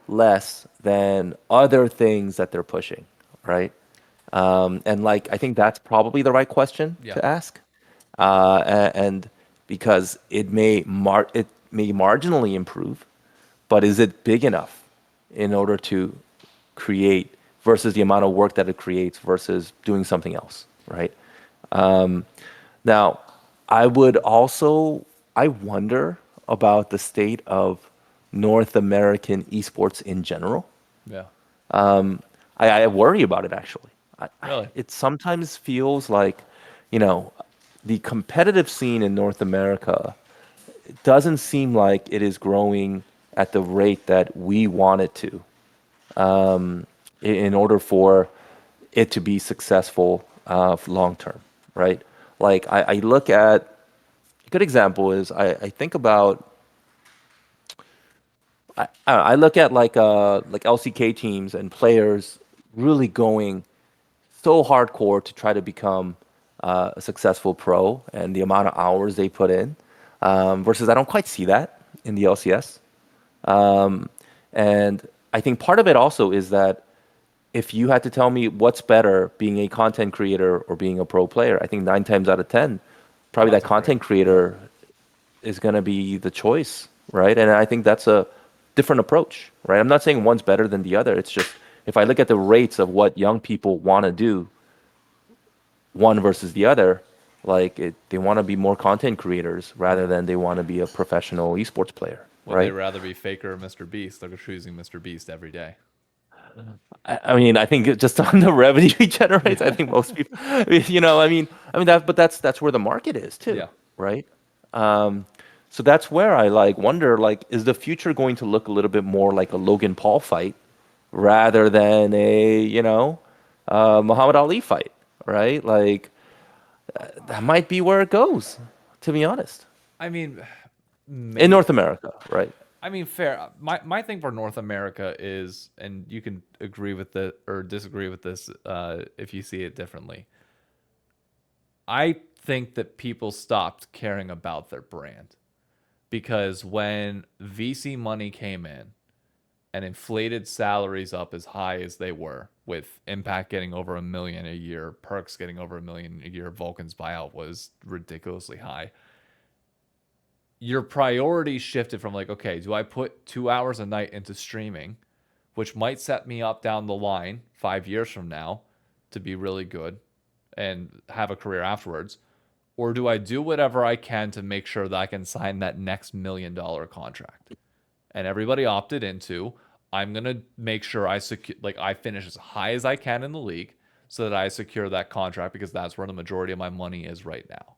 less than other things that they're pushing, right? And like I think that's probably the right question Yeah. to ask, and because it may marginally improve, but is it big enough in order to create versus the amount of work that it creates versus doing something else, right? Now, I wonder about the state of North American esports in general. Yeah. I worry about it actually. Really? It sometimes feels like, you know, the competitive scene in North America doesn't seem like it is growing at the rate that we want it to, in order for it to be successful long term, right? Like I look at a good example is I think about I look at like LCK teams and players really going so hardcore to try to become a successful pro and the amount of hours they put in, versus I don't quite see that in the LCS. And I think part of it also is that if you had to tell me what's better, being a content creator or being a pro player, I think 9 times out of 10, probably that content creator is going to be the choice, right? And I think that's a different approach, right? I'm not saying one's better than the other. It's just if I look at the rates of what young people want to do, one versus the other, they want to be more content creators rather than they want to be a professional esports player, Would they right? rather be Faker or Mr. Beast? They're choosing Mr. Beast every day. I mean, I think just on the revenue he generates, I think most people, but that's where the market is too, Yeah. right? So that's where I like wonder, like, is the future going to look a little bit more like a Logan Paul fight rather than a, Muhammad Ali fight, right? Like, that might be where it goes, to be honest, I mean, in maybe North America, right? I mean, fair. My thing for North America is, and you can agree with it or disagree with this if you see it differently. I think that people stopped caring about their brand because when VC money came in and inflated salaries up as high as they were, with Impact getting over $1 million a year, Perks getting over $1 million a year, Vulcan's buyout was ridiculously high. Your priorities shifted from like, okay, do I put 2 hours a night into streaming, which might set me up down the line 5 years from now to be really good and have a career afterwards? Or do I do whatever I can to make sure that I can sign that next $1 million contract? And everybody opted into, I'm gonna make sure I finish as high as I can in the league so that I secure that contract because that's where the majority of my money is right now.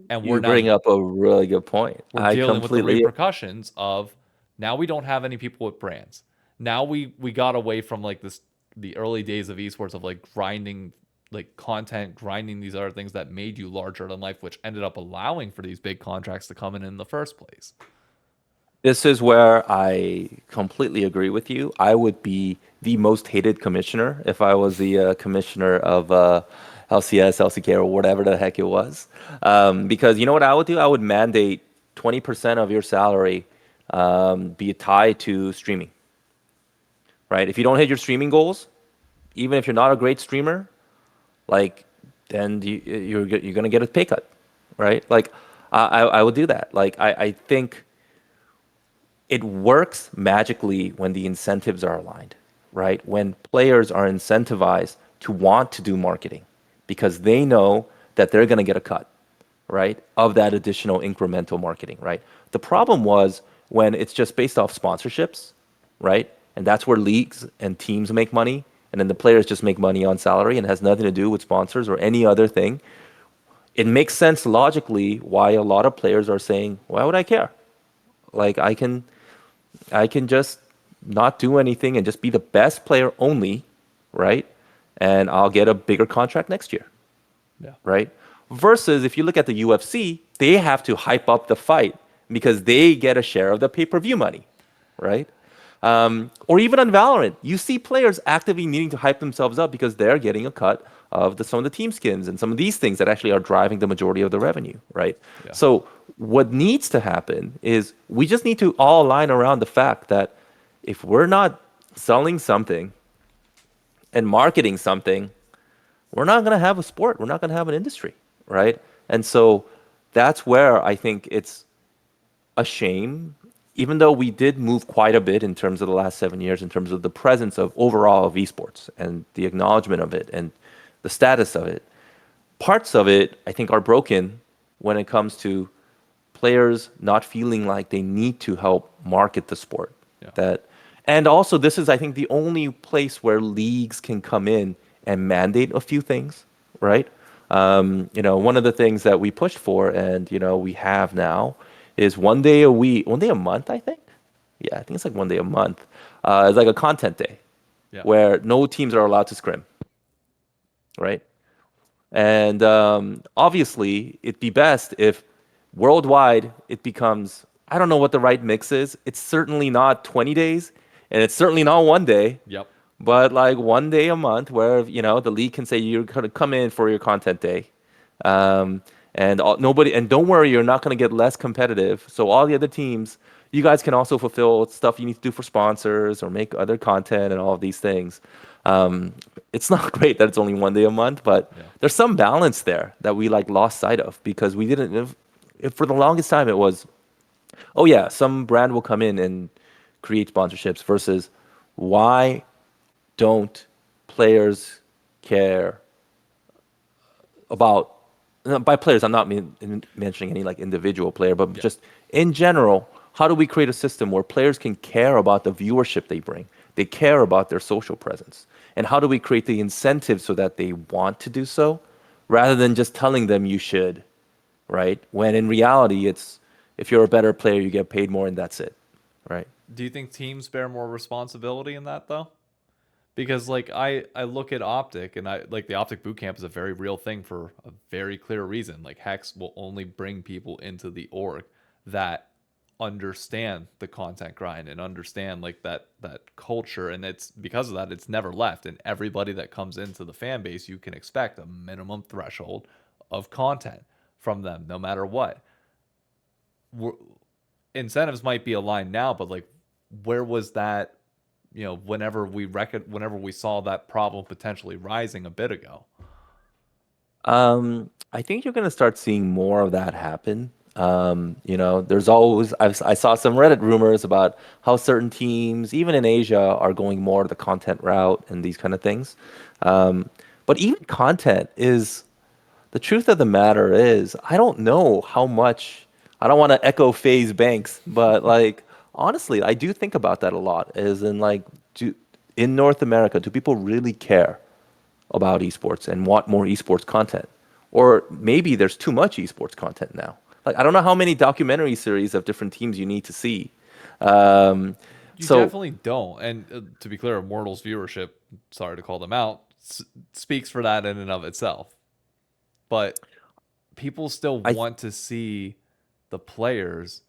And You bring up a really good point. we're I dealing with the completely repercussions of now we don't have any people with brands. Now we got away from like this the early days of esports of like grinding like content, grinding these other things that made you larger than life, which ended up allowing for these big contracts to come in the first place. This is where I completely agree with you. I would be the most hated commissioner if I was the commissioner of LCS, LCK, or whatever the heck it was. Because you know what I would do? I would mandate 20% of your salary be tied to streaming, right? If you don't hit your streaming goals, even if you're not a great streamer, like then you're gonna get a pay cut, right? Like I would do that. Like I think it works magically when the incentives are aligned, right? When players are incentivized to want to do marketing because they know that they're going to get a cut, right? Of that additional incremental marketing, right? The problem was when it's just based off sponsorships, right? And that's where leagues and teams make money. And then the players just make money on salary and has nothing to do with sponsors or any other thing. It makes sense logically why a lot of players are saying, why would I care? Like I can just not do anything and just be the best player only, right? And I'll get a bigger contract next year, Yeah. right? Versus if you look at the UFC, they have to hype up the fight because they get a share of the pay-per-view money, right? Or even on Valorant, you see players actively needing to hype themselves up because they're getting a cut of some of the team skins and some of these things that actually are driving the majority of the revenue, right? Yeah. So what needs to happen is we just need to all align around the fact that if we're not selling something and marketing something, we're not going to have a sport. We're not going to have an industry, right? And so that's where I think it's a shame, even though we did move quite a bit in terms of the last 7 years, in terms of the presence of overall of esports and the acknowledgement of it and the status of it. Parts of it, I think, are broken when it comes to players not feeling like they need to help market the sport. Yeah. That, and also this is, I think, the only place where leagues can come in and mandate a few things, right? One of the things that we pushed for, and we have now, is 1 day a week, 1 day a month, I think. Yeah, I think it's like 1 day a month. It's like a content day Yeah. where no teams are allowed to scrim, right? And obviously, it'd be best if worldwide it becomes, I don't know what the right mix is. It's certainly not 20 days, and it's certainly not 1 day, Yep. but like 1 day a month where, the league can say you're going to come in for your content day. Nobody, and don't worry, you're not going to get less competitive. So all the other teams, you guys can also fulfill stuff you need to do for sponsors or make other content and all of these things. It's not great that it's only 1 day a month, but Yeah. there's some balance there that we like lost sight of because we didn't. If for the longest time it was, oh yeah, some brand will come in and create sponsorships versus why don't players care about, by players, I'm not mentioning any like individual player, but Yeah. just in general, how do we create a system where players can care about the viewership they bring? They care about their social presence. And how do we create the incentive so that they want to do so rather than just telling them you should, right? When in reality, it's if you're a better player, you get paid more and that's it, right? Do you think teams bear more responsibility in that though? Because like I look at Optic and I like the Optic boot camp is a very real thing for a very clear reason. Like Hex will only bring people into the org that understand the content grind and understand like that culture, and it's because of that it's never left, and everybody that comes into the fan base, you can expect a minimum threshold of content from them no matter what. We're, incentives might be aligned now, but like where was that, whenever we saw that problem potentially rising a bit ago? I think you're going to start seeing more of that happen. There's always, I saw some Reddit rumors about how certain teams, even in Asia, are going more the content route and these kind of things. But even content is, the truth of the matter is, I don't know how much, I don't want to echo phase banks, but like, honestly, I do think about that a lot, as in like, in North America, do people really care about esports and want more esports content? Or maybe there's too much esports content now. Like, I don't know how many documentary series of different teams you need to see. Um, You so definitely don't. And to be clear, Immortals viewership, sorry to call them out, speaks for that in and of itself. But people still I want to see the players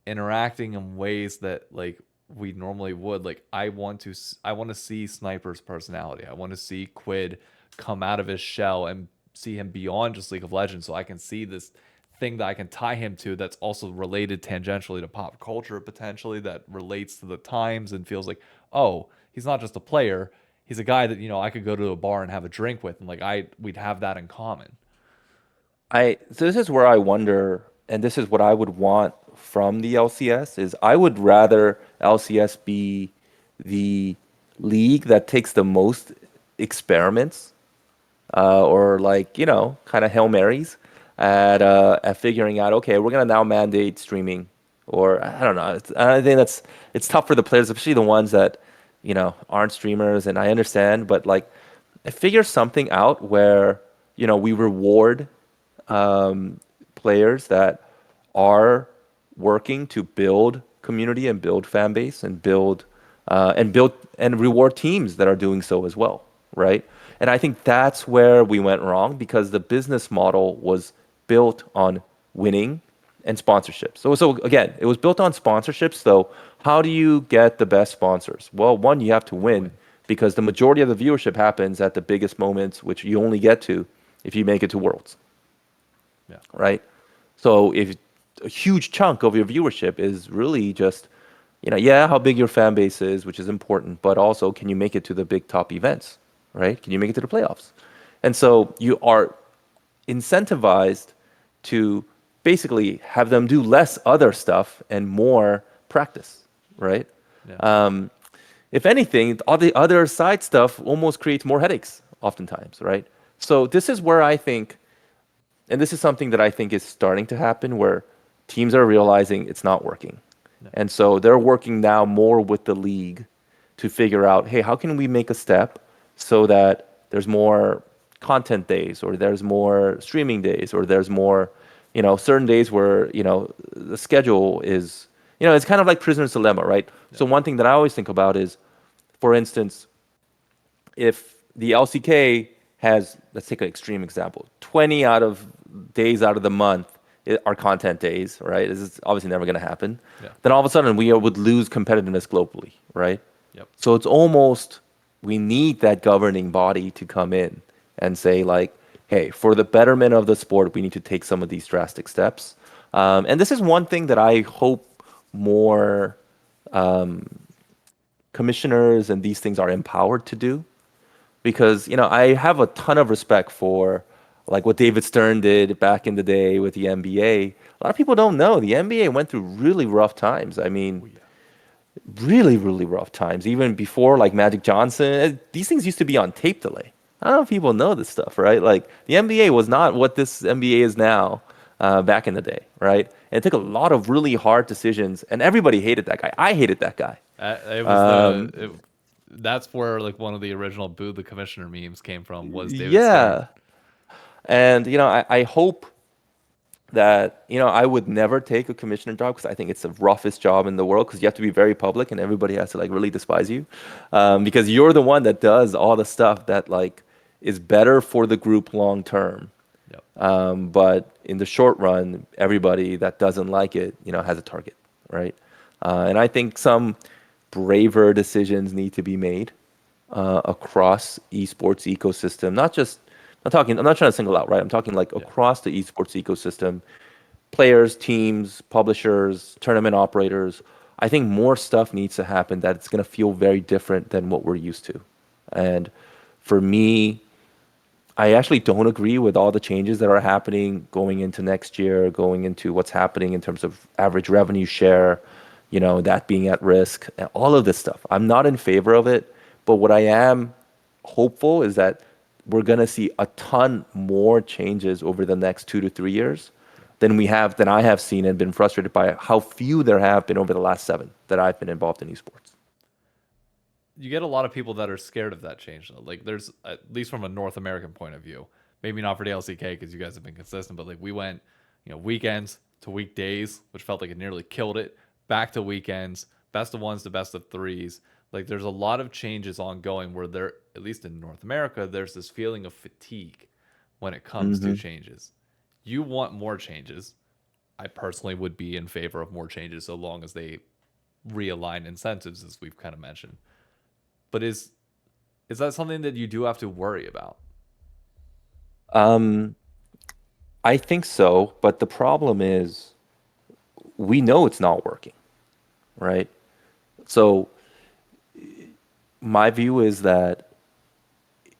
interacting in ways that like we normally would. Like I want to see Sniper's personality. I want to see Quid come out of his shell and see him beyond just League of Legends, so I can see this thing that I can tie him to that's also related tangentially to pop culture, potentially that relates to the times and feels like, oh, he's not just a player, he's a guy that I could go to a bar and have a drink with, and like we'd have that in common. so this is where I wonder, and this is what I would want from the LCS is I would rather LCS be the league that takes the most experiments or like kind of Hail Marys at figuring out, okay, we're gonna now mandate streaming, or I don't know. I think it's tough for the players, especially the ones that aren't streamers, and I understand, but like figure something out where we reward players that are working to build community and build fan base and build and reward teams that are doing so as well, right? And I think that's where we went wrong because the business model was built on winning and sponsorships. So again, it was built on sponsorships. So how do you get the best sponsors? Well, one, you have to win because the majority of the viewership happens at the biggest moments, which you only get to if you make it to Worlds, Yeah. right? So if a huge chunk of your viewership is really just, yeah, how big your fan base is, which is important, but also can you make it to the big top events, right? Can you make it to the playoffs? And so you are incentivized to basically have them do less other stuff and more practice, right? Yeah. If anything, all the other side stuff almost creates more headaches oftentimes, right? So this is where I think, and this is something that I think is starting to happen where teams are realizing it's not working. Yeah. And so they're working now more with the league to figure out, hey, how can we make a step so that there's more content days or there's more streaming days or there's more, certain days where, the schedule is, it's kind of like prisoner's dilemma, right? Yeah. So one thing that I always think about is, for instance, if the LCK has, let's take an extreme example, 20 out of days out of the month are content days, right? This is obviously never going to happen. Yeah. Then all of a sudden we would lose competitiveness globally, right? Yep. So it's almost, we need that governing body to come in and say like, hey, for the betterment of the sport, we need to take some of these drastic steps. And this is one thing that I hope more commissioners and these things are empowered to do, because I have a ton of respect for like what David Stern did back in the day with the NBA. A lot of people don't know the NBA went through really rough times. I mean, Oh, yeah. really, really rough times. Even before like Magic Johnson, these things used to be on tape delay. I don't know if people know this stuff, right? Like the NBA was not what this NBA is now back in the day, right? And it took a lot of really hard decisions, and everybody hated that guy. I hated that guy. It was that's where like one of the original "Boo the Commissioner" memes came from, was David Stern. Yeah. And I hope that I would never take a commissioner job because I think it's the roughest job in the world because you have to be very public and everybody has to like really despise you because you're the one that does all the stuff that like is better for the group long term. Yep. But in the short run, everybody that doesn't like it, has a target, right? And I think some braver decisions need to be made across esports ecosystem. I'm not trying to single out, right? I'm talking like Yeah. across the esports ecosystem, players, teams, publishers, tournament operators. I think more stuff needs to happen that it's going to feel very different than what we're used to. And for me, I actually don't agree with all the changes that are happening going into next year, going into what's happening in terms of average revenue share, that being at risk, and all of this stuff. I'm not in favor of it, but what I am hopeful is that we're going to see a ton more changes over the next 2 to 3 years than I have seen and been frustrated by how few there have been over the last 7 that I've been involved in esports. You get a lot of people that are scared of that change, though. Like, there's, at least from a North American point of view, maybe not for the LCK because you guys have been consistent, but like we went, weekends to weekdays, which felt like it nearly killed it, back to weekends, best of ones to best of threes. Like, there's a lot of changes ongoing where there, at least in North America, there's this feeling of fatigue when it comes to Hmm. changes. You want more changes. I personally would be in favor of more changes so long as they realign incentives, as we've kind of mentioned. But is that something that you do have to worry about? Um, I think so, but the problem is we know it's not working, right? So my view is that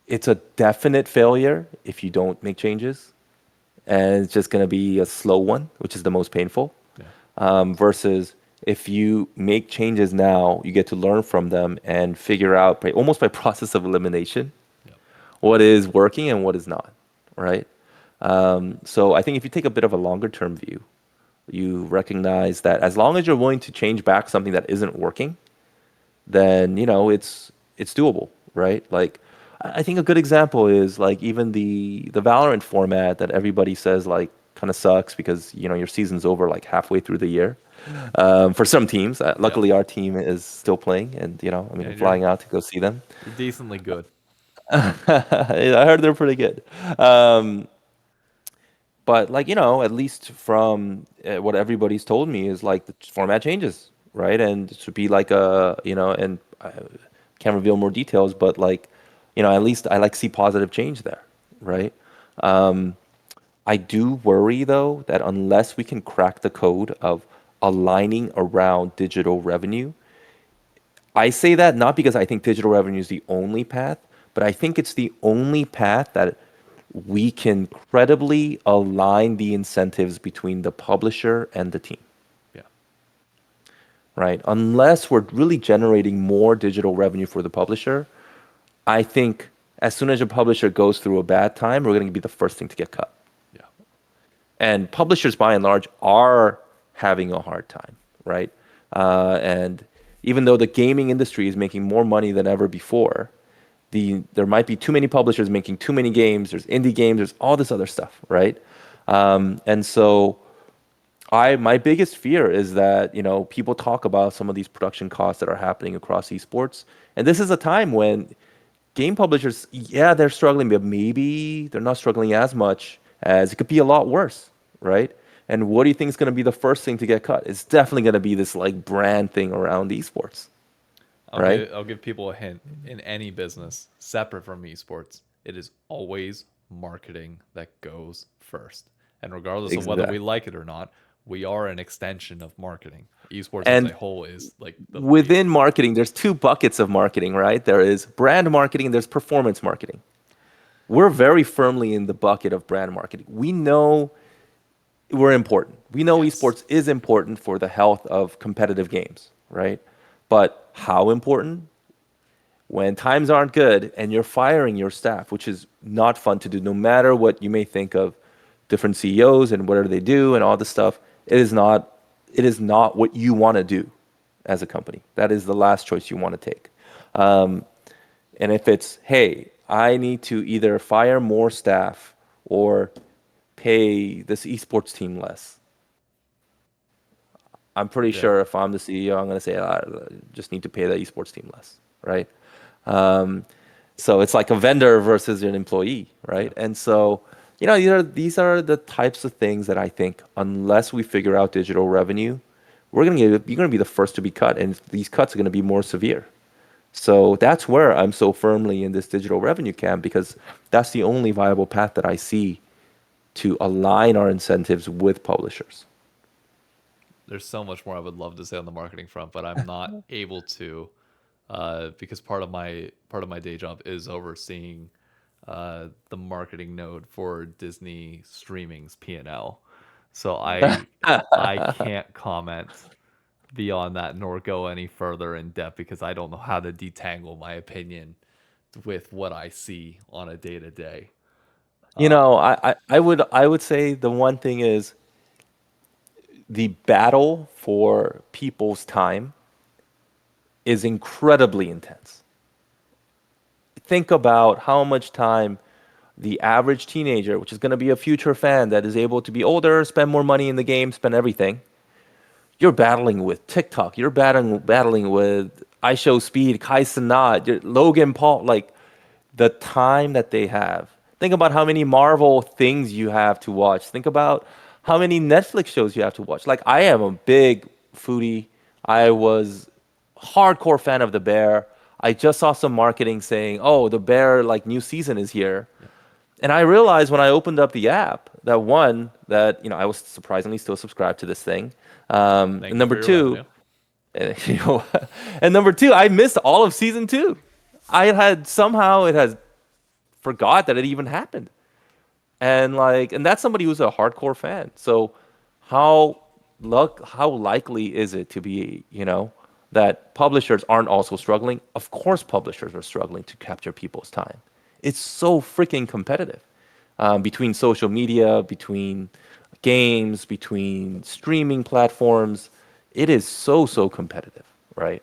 it's a definite failure if you don't make changes, and it's just going to be a slow one, which is the most painful. Yeah. Versus if you make changes now, you get to learn from them and figure out almost by process of elimination Yeah. what is working and what is not, right? So I think if you take a bit of a longer term view, you recognize that as long as you're willing to change back something that isn't working, then it's doable, right? Like I think a good example is like even the Valorant format that everybody says like kind of sucks because your season's over like halfway through the year. For some teams, Yep. luckily our team is still playing, and I mean Yeah, I'm you're flying out to go see them. you're decently good. I heard they're pretty good. Um, but like at least from what everybody's told me is like the format changes, right? And it should be like and I can't reveal more details, but like at least I like see positive change there, right? Um, I do worry though that unless we can crack the code of aligning around digital revenue, I say that not because I think digital revenue is the only path, but I think it's the only path that we can credibly align the incentives between the publisher and the team, Yeah. right? Unless we're really generating more digital revenue for the publisher, I think as soon as a publisher goes through a bad time, we're going to be the first thing to get cut. Yeah. And publishers, by and large, are having a hard time, right? And even though the gaming industry is making more money than ever before, there might be too many publishers making too many games. There's indie games. There's all this other stuff, right? And so, my biggest fear is that people talk about some of these production costs that are happening across esports, and this is a time when game publishers, yeah, they're struggling, but maybe they're not struggling as much as it could be a lot worse, right? And what do you think is going to be the first thing to get cut? It's definitely going to be this like brand thing around esports, right? I'll give people a hint. In any business separate from esports, it is always marketing that goes first. And regardless of whether we Exactly. like it or not, we are an extension of marketing. Esports as a And whole is like the within base. marketing, there's two buckets of marketing, right? There is brand marketing and there's performance marketing. We're very firmly in the bucket of brand marketing. We know we're important. We know Yes. esports is important for the health of competitive games, right? But how important? When times aren't good and you're firing your staff, which is not fun to do, no matter what you may think of different CEOs and whatever they do and all this stuff, it is not what you want to do as a company. That is the last choice you want to take. Um, and if it's, hey, I need to either fire more staff or pay this esports team less, I'm pretty Yeah. sure if I'm the CEO, I'm going to say, I just need to pay the esports team less, right? Um, so it's like a vendor versus an employee, Yeah. right? And so, these are the types of things that I think, unless we figure out digital revenue, you're gonna be the first to be cut, and these cuts are gonna be more severe. So that's where I'm so firmly in this digital revenue camp because that's the only viable path that I see to align our incentives with publishers. There's so much more I would love to say on the marketing front, but I'm not able to because part of my day job is overseeing the marketing node for Disney Streaming's P&L. So I can't comment beyond that nor go any further in depth because I don't know how to detangle my opinion with what I see on a day to day. You know, I would say the one thing is the battle for people's time is incredibly intense. Think about how much time the average teenager, which is going to be a future fan that is able to be older, spend more money in the game, spend everything. You're battling with TikTok. You're battling with I Show Speed, Kai Cenat, Logan Paul. Like the time that they have. Think about how many Marvel things you have to watch. Think about how many Netflix shows you have to watch. Like I am a big foodie. I was hardcore fan of The Bear. I just saw some marketing saying, "Oh, The Bear like new season is here." And I realized when I opened up the app that one, that I was surprisingly still subscribed to this thing. And Thank you number for your two, revenue. you know, and number two, I missed all of season two. I had somehow it has forgot that it even happened. And that's somebody who's a hardcore fan. So how how likely is it to be, that publishers aren't also struggling? Of course publishers are struggling to capture people's time. It's so freaking competitive. Between social media, between games, between streaming platforms. It is so competitive, right?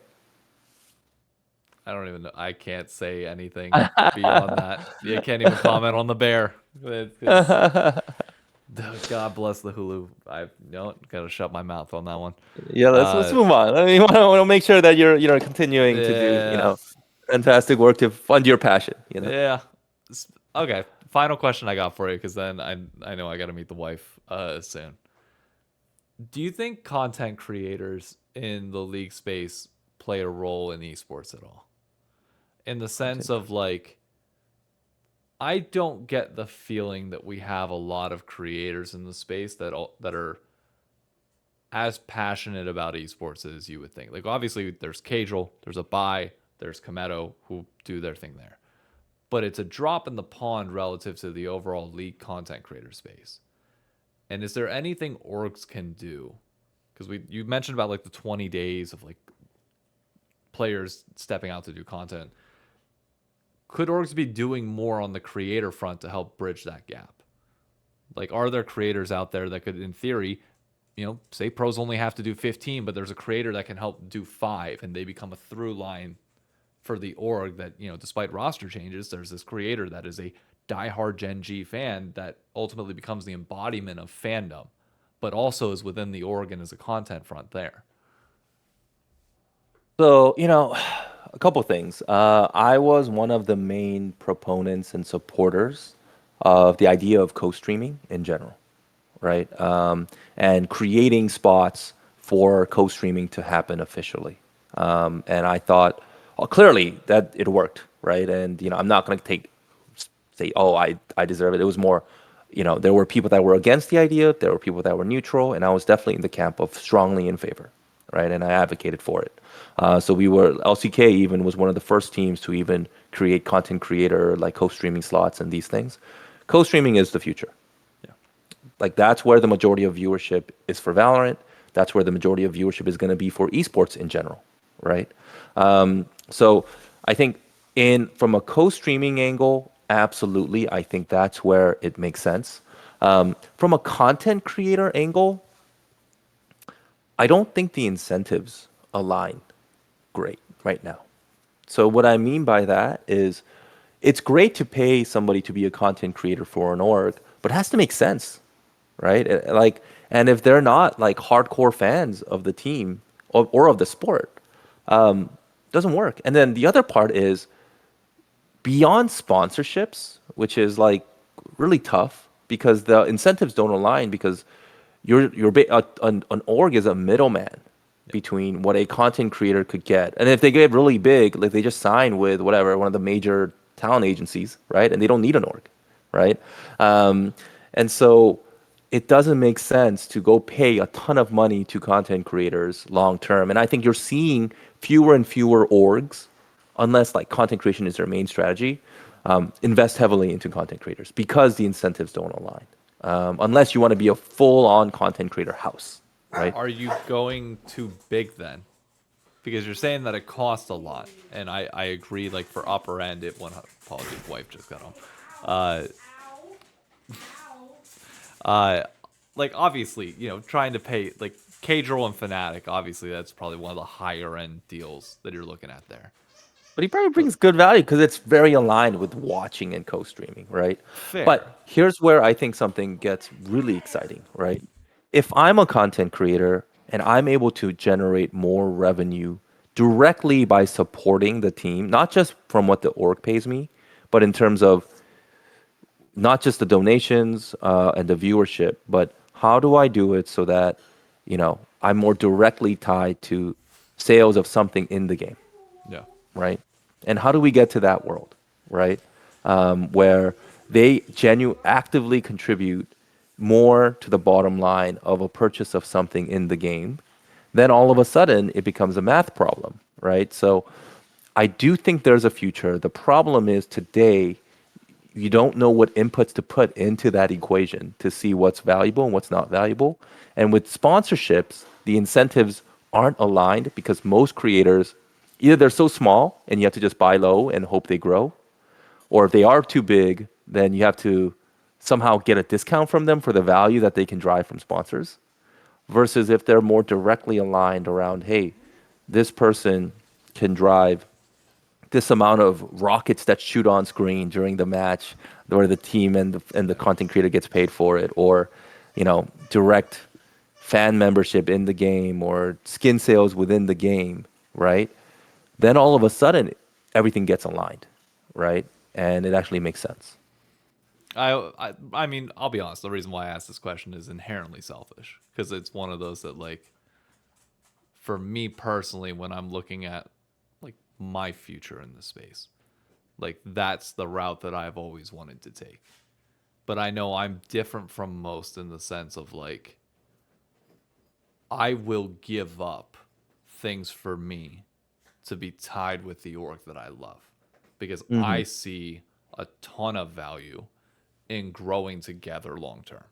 I don't even know. I can't say anything beyond that. You can't even comment on the bear. It's God bless the Hulu. I no gotta shut my mouth on that one. Yeah, let's Uh, move on. I mean, want to make sure that you're continuing to do yeah, fantastic work to fund your passion. yeah. Okay. Final question I got for you, because then I know I gotta meet the wife soon. Do you think content creators in the league space play a role in esports at all? In the sense Content. of like, I don't get the feeling that we have a lot of creators in the space that are as passionate about esports as you would think. Like obviously there's Cajal, there's Abai, there's Kometo who do their thing there. But it's a drop in the pond relative to the overall league content creator space. And is there anything orgs can do? Because you mentioned about like the 20 days of like players stepping out to do content. Could orgs be doing more on the creator front to help bridge that gap? Like, are there creators out there that could, in theory, say pros only have to do 15, but there's a creator that can help do 5 and they become a through line for the org that, despite roster changes, there's this creator that is a diehard GenG fan that ultimately becomes the embodiment of fandom, but also is within the org and is a content front there. So, a couple things. I was one of the main proponents and supporters of the idea of co-streaming in general, right? And creating spots for co-streaming to happen officially. And I thought, clearly that it worked, right? And I'm not going to say, oh, I deserve it. It was more, there were people that were against the idea, there were people that were neutral, and I was definitely in the camp of strongly in favor, right? And I advocated for it. So LCK even was one of the first teams to even create content creator like co-streaming slots and these things. Co-streaming is the future. Yeah. Like that's where the majority of viewership is for Valorant. That's where the majority of viewership is going to be for esports in general, right? So I think from a co-streaming angle, absolutely, I think that's where it makes sense. From a content creator angle, I don't think the incentives align great right now. So what I mean by that is it's great to pay somebody to be a content creator for an org, but it has to make sense, right? And if they're not like hardcore fans of the team or of the sport, doesn't work. And then the other part is beyond sponsorships, which is like really tough because the incentives don't align because an org is a middleman between what a content creator could get. And if they get really big, like they just sign with whatever, one of the major talent agencies, right? And they don't need an org, right? Um, and so it doesn't make sense to go pay a ton of money to content creators long term. And I think you're seeing fewer and fewer orgs, unless like content creation is their main strategy, invest heavily into content creators because the incentives don't align. Unless you want to be a full-on content creator house, right? Are you going too big then? Because you're saying that it costs a lot, and I agree. Like for upper end, it went. Apologies, wife just got home. Uh, like obviously, trying to pay like K-Drill and Fnatic. Obviously, that's probably one of the higher end deals that you're looking at there. But he probably brings good value because it's very aligned with watching and co-streaming, right? Fair. But here's where I think something gets really exciting, right? If I'm a content creator and I'm able to generate more revenue directly by supporting the team, not just from what the org pays me, but in terms of not just the donations and the viewership, but how do I do it so that, I'm more directly tied to sales of something in the game, Yeah. right? And how do we get to that world, right? Where they actively contribute more to the bottom line of a purchase of something in the game, then all of a sudden it becomes a math problem, right? So I do think there's a future. The problem is today you don't know what inputs to put into that equation to see what's valuable and what's not valuable. And with sponsorships, the incentives aren't aligned because most creators either they're so small and you have to just buy low and hope they grow, or if they are too big, then you have to somehow get a discount from them for the value that they can drive from sponsors. Versus if they're more directly aligned around, hey, this person can drive this amount of rockets that shoot on screen during the match, where the team and the content creator gets paid for it, or direct fan membership in the game, or skin sales within the game, right? Then all of a sudden, everything gets aligned, right? And it actually makes sense. I mean, I'll be honest. The reason why I asked this question is inherently selfish because it's one of those that, like, for me personally, when I'm looking at like my future in the space, like that's the route that I've always wanted to take. But I know I'm different from most in the sense of like I will give up things for me to be tied with the org that I love because I see a ton of value in growing together long term.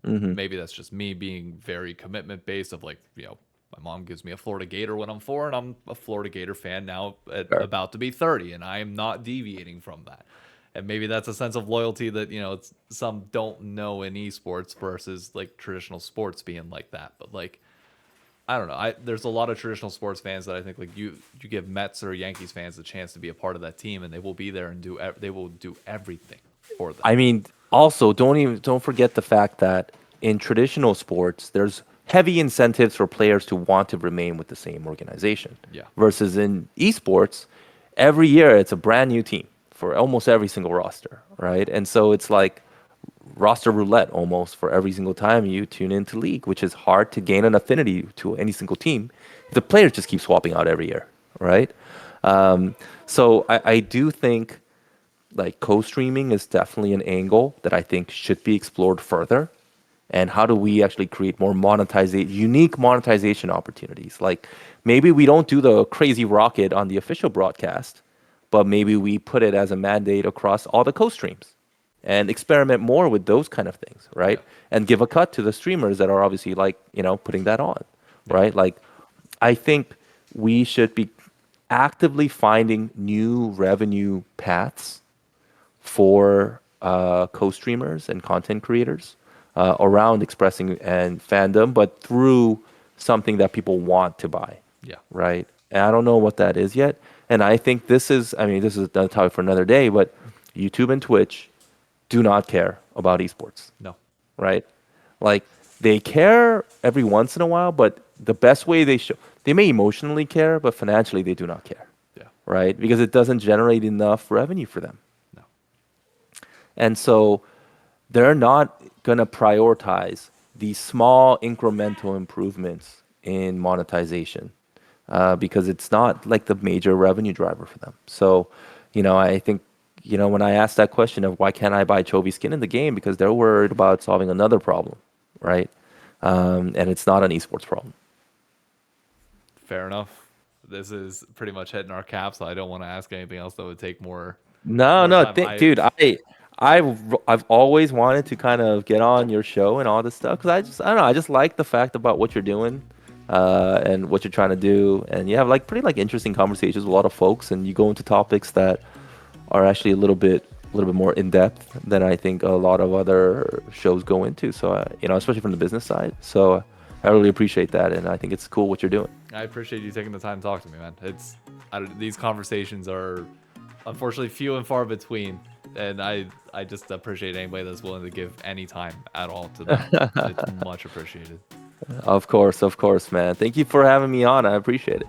Maybe that's just me being very commitment based of like, my mom gives me a Florida Gator when I'm 4 and I'm a Florida Gator fan now Sure. about to be 30 and I am not deviating from that. And maybe that's a sense of loyalty that, some don't know in esports versus like traditional sports being like that. But like, I don't know. There's a lot of traditional sports fans that I think like you give Mets or Yankees fans the chance to be a part of that team, and they will be there and they will do everything for them. I mean, also don't forget the fact that in traditional sports, there's heavy incentives for players to want to remain with the same organization. Yeah. Versus in esports, every year it's a brand new team for almost every single roster, right? And so it's like roster roulette almost for every single time you tune into League, which is hard to gain an affinity to any single team. The players just keep swapping out every year, right? So I do think like co-streaming is definitely an angle that I think should be explored further. And how do we actually create more unique monetization opportunities? Like maybe we don't do the crazy rocket on the official broadcast, but maybe we put it as a mandate across all the co-streams and experiment more with those kind of things, right? Yeah. And give a cut to the streamers that are obviously like, putting that on, right? Like I think we should be actively finding new revenue paths for co-streamers and content creators around expressing and fandom, but through something that people want to buy, Yeah. right? And I don't know what that is yet. And I think this is another topic for another day, but YouTube and Twitch do not care about esports, No. right? Like they care every once in a while, but the best way they may emotionally care, but financially they do not care, Yeah. right? Because it doesn't generate enough revenue for them. No. And so they're not going to prioritize these small incremental improvements in monetization because it's not like the major revenue driver for them. So, I think, when I asked that question of why can't I buy Chovy skin in the game, because they're worried about solving another problem, right? And it's not an esports problem. Fair enough. This is pretty much hitting our cap, so I don't want to ask anything else that would take No, more no, time. I dude, I've always wanted to kind of get on your show and all this stuff because I don't know, I just like the fact about what you're doing, and what you're trying to do, and you have like pretty like interesting conversations with a lot of folks, and you go into topics that are actually a little bit more in depth than I think a lot of other shows go into. So, especially from the business side. So, I really appreciate that, and I think it's cool what you're doing. I appreciate you taking the time to talk to me, man. These conversations are unfortunately few and far between, and I just appreciate anybody that's willing to give any time at all to them. It's much appreciated. Of course, man. Thank you for having me on. I appreciate it.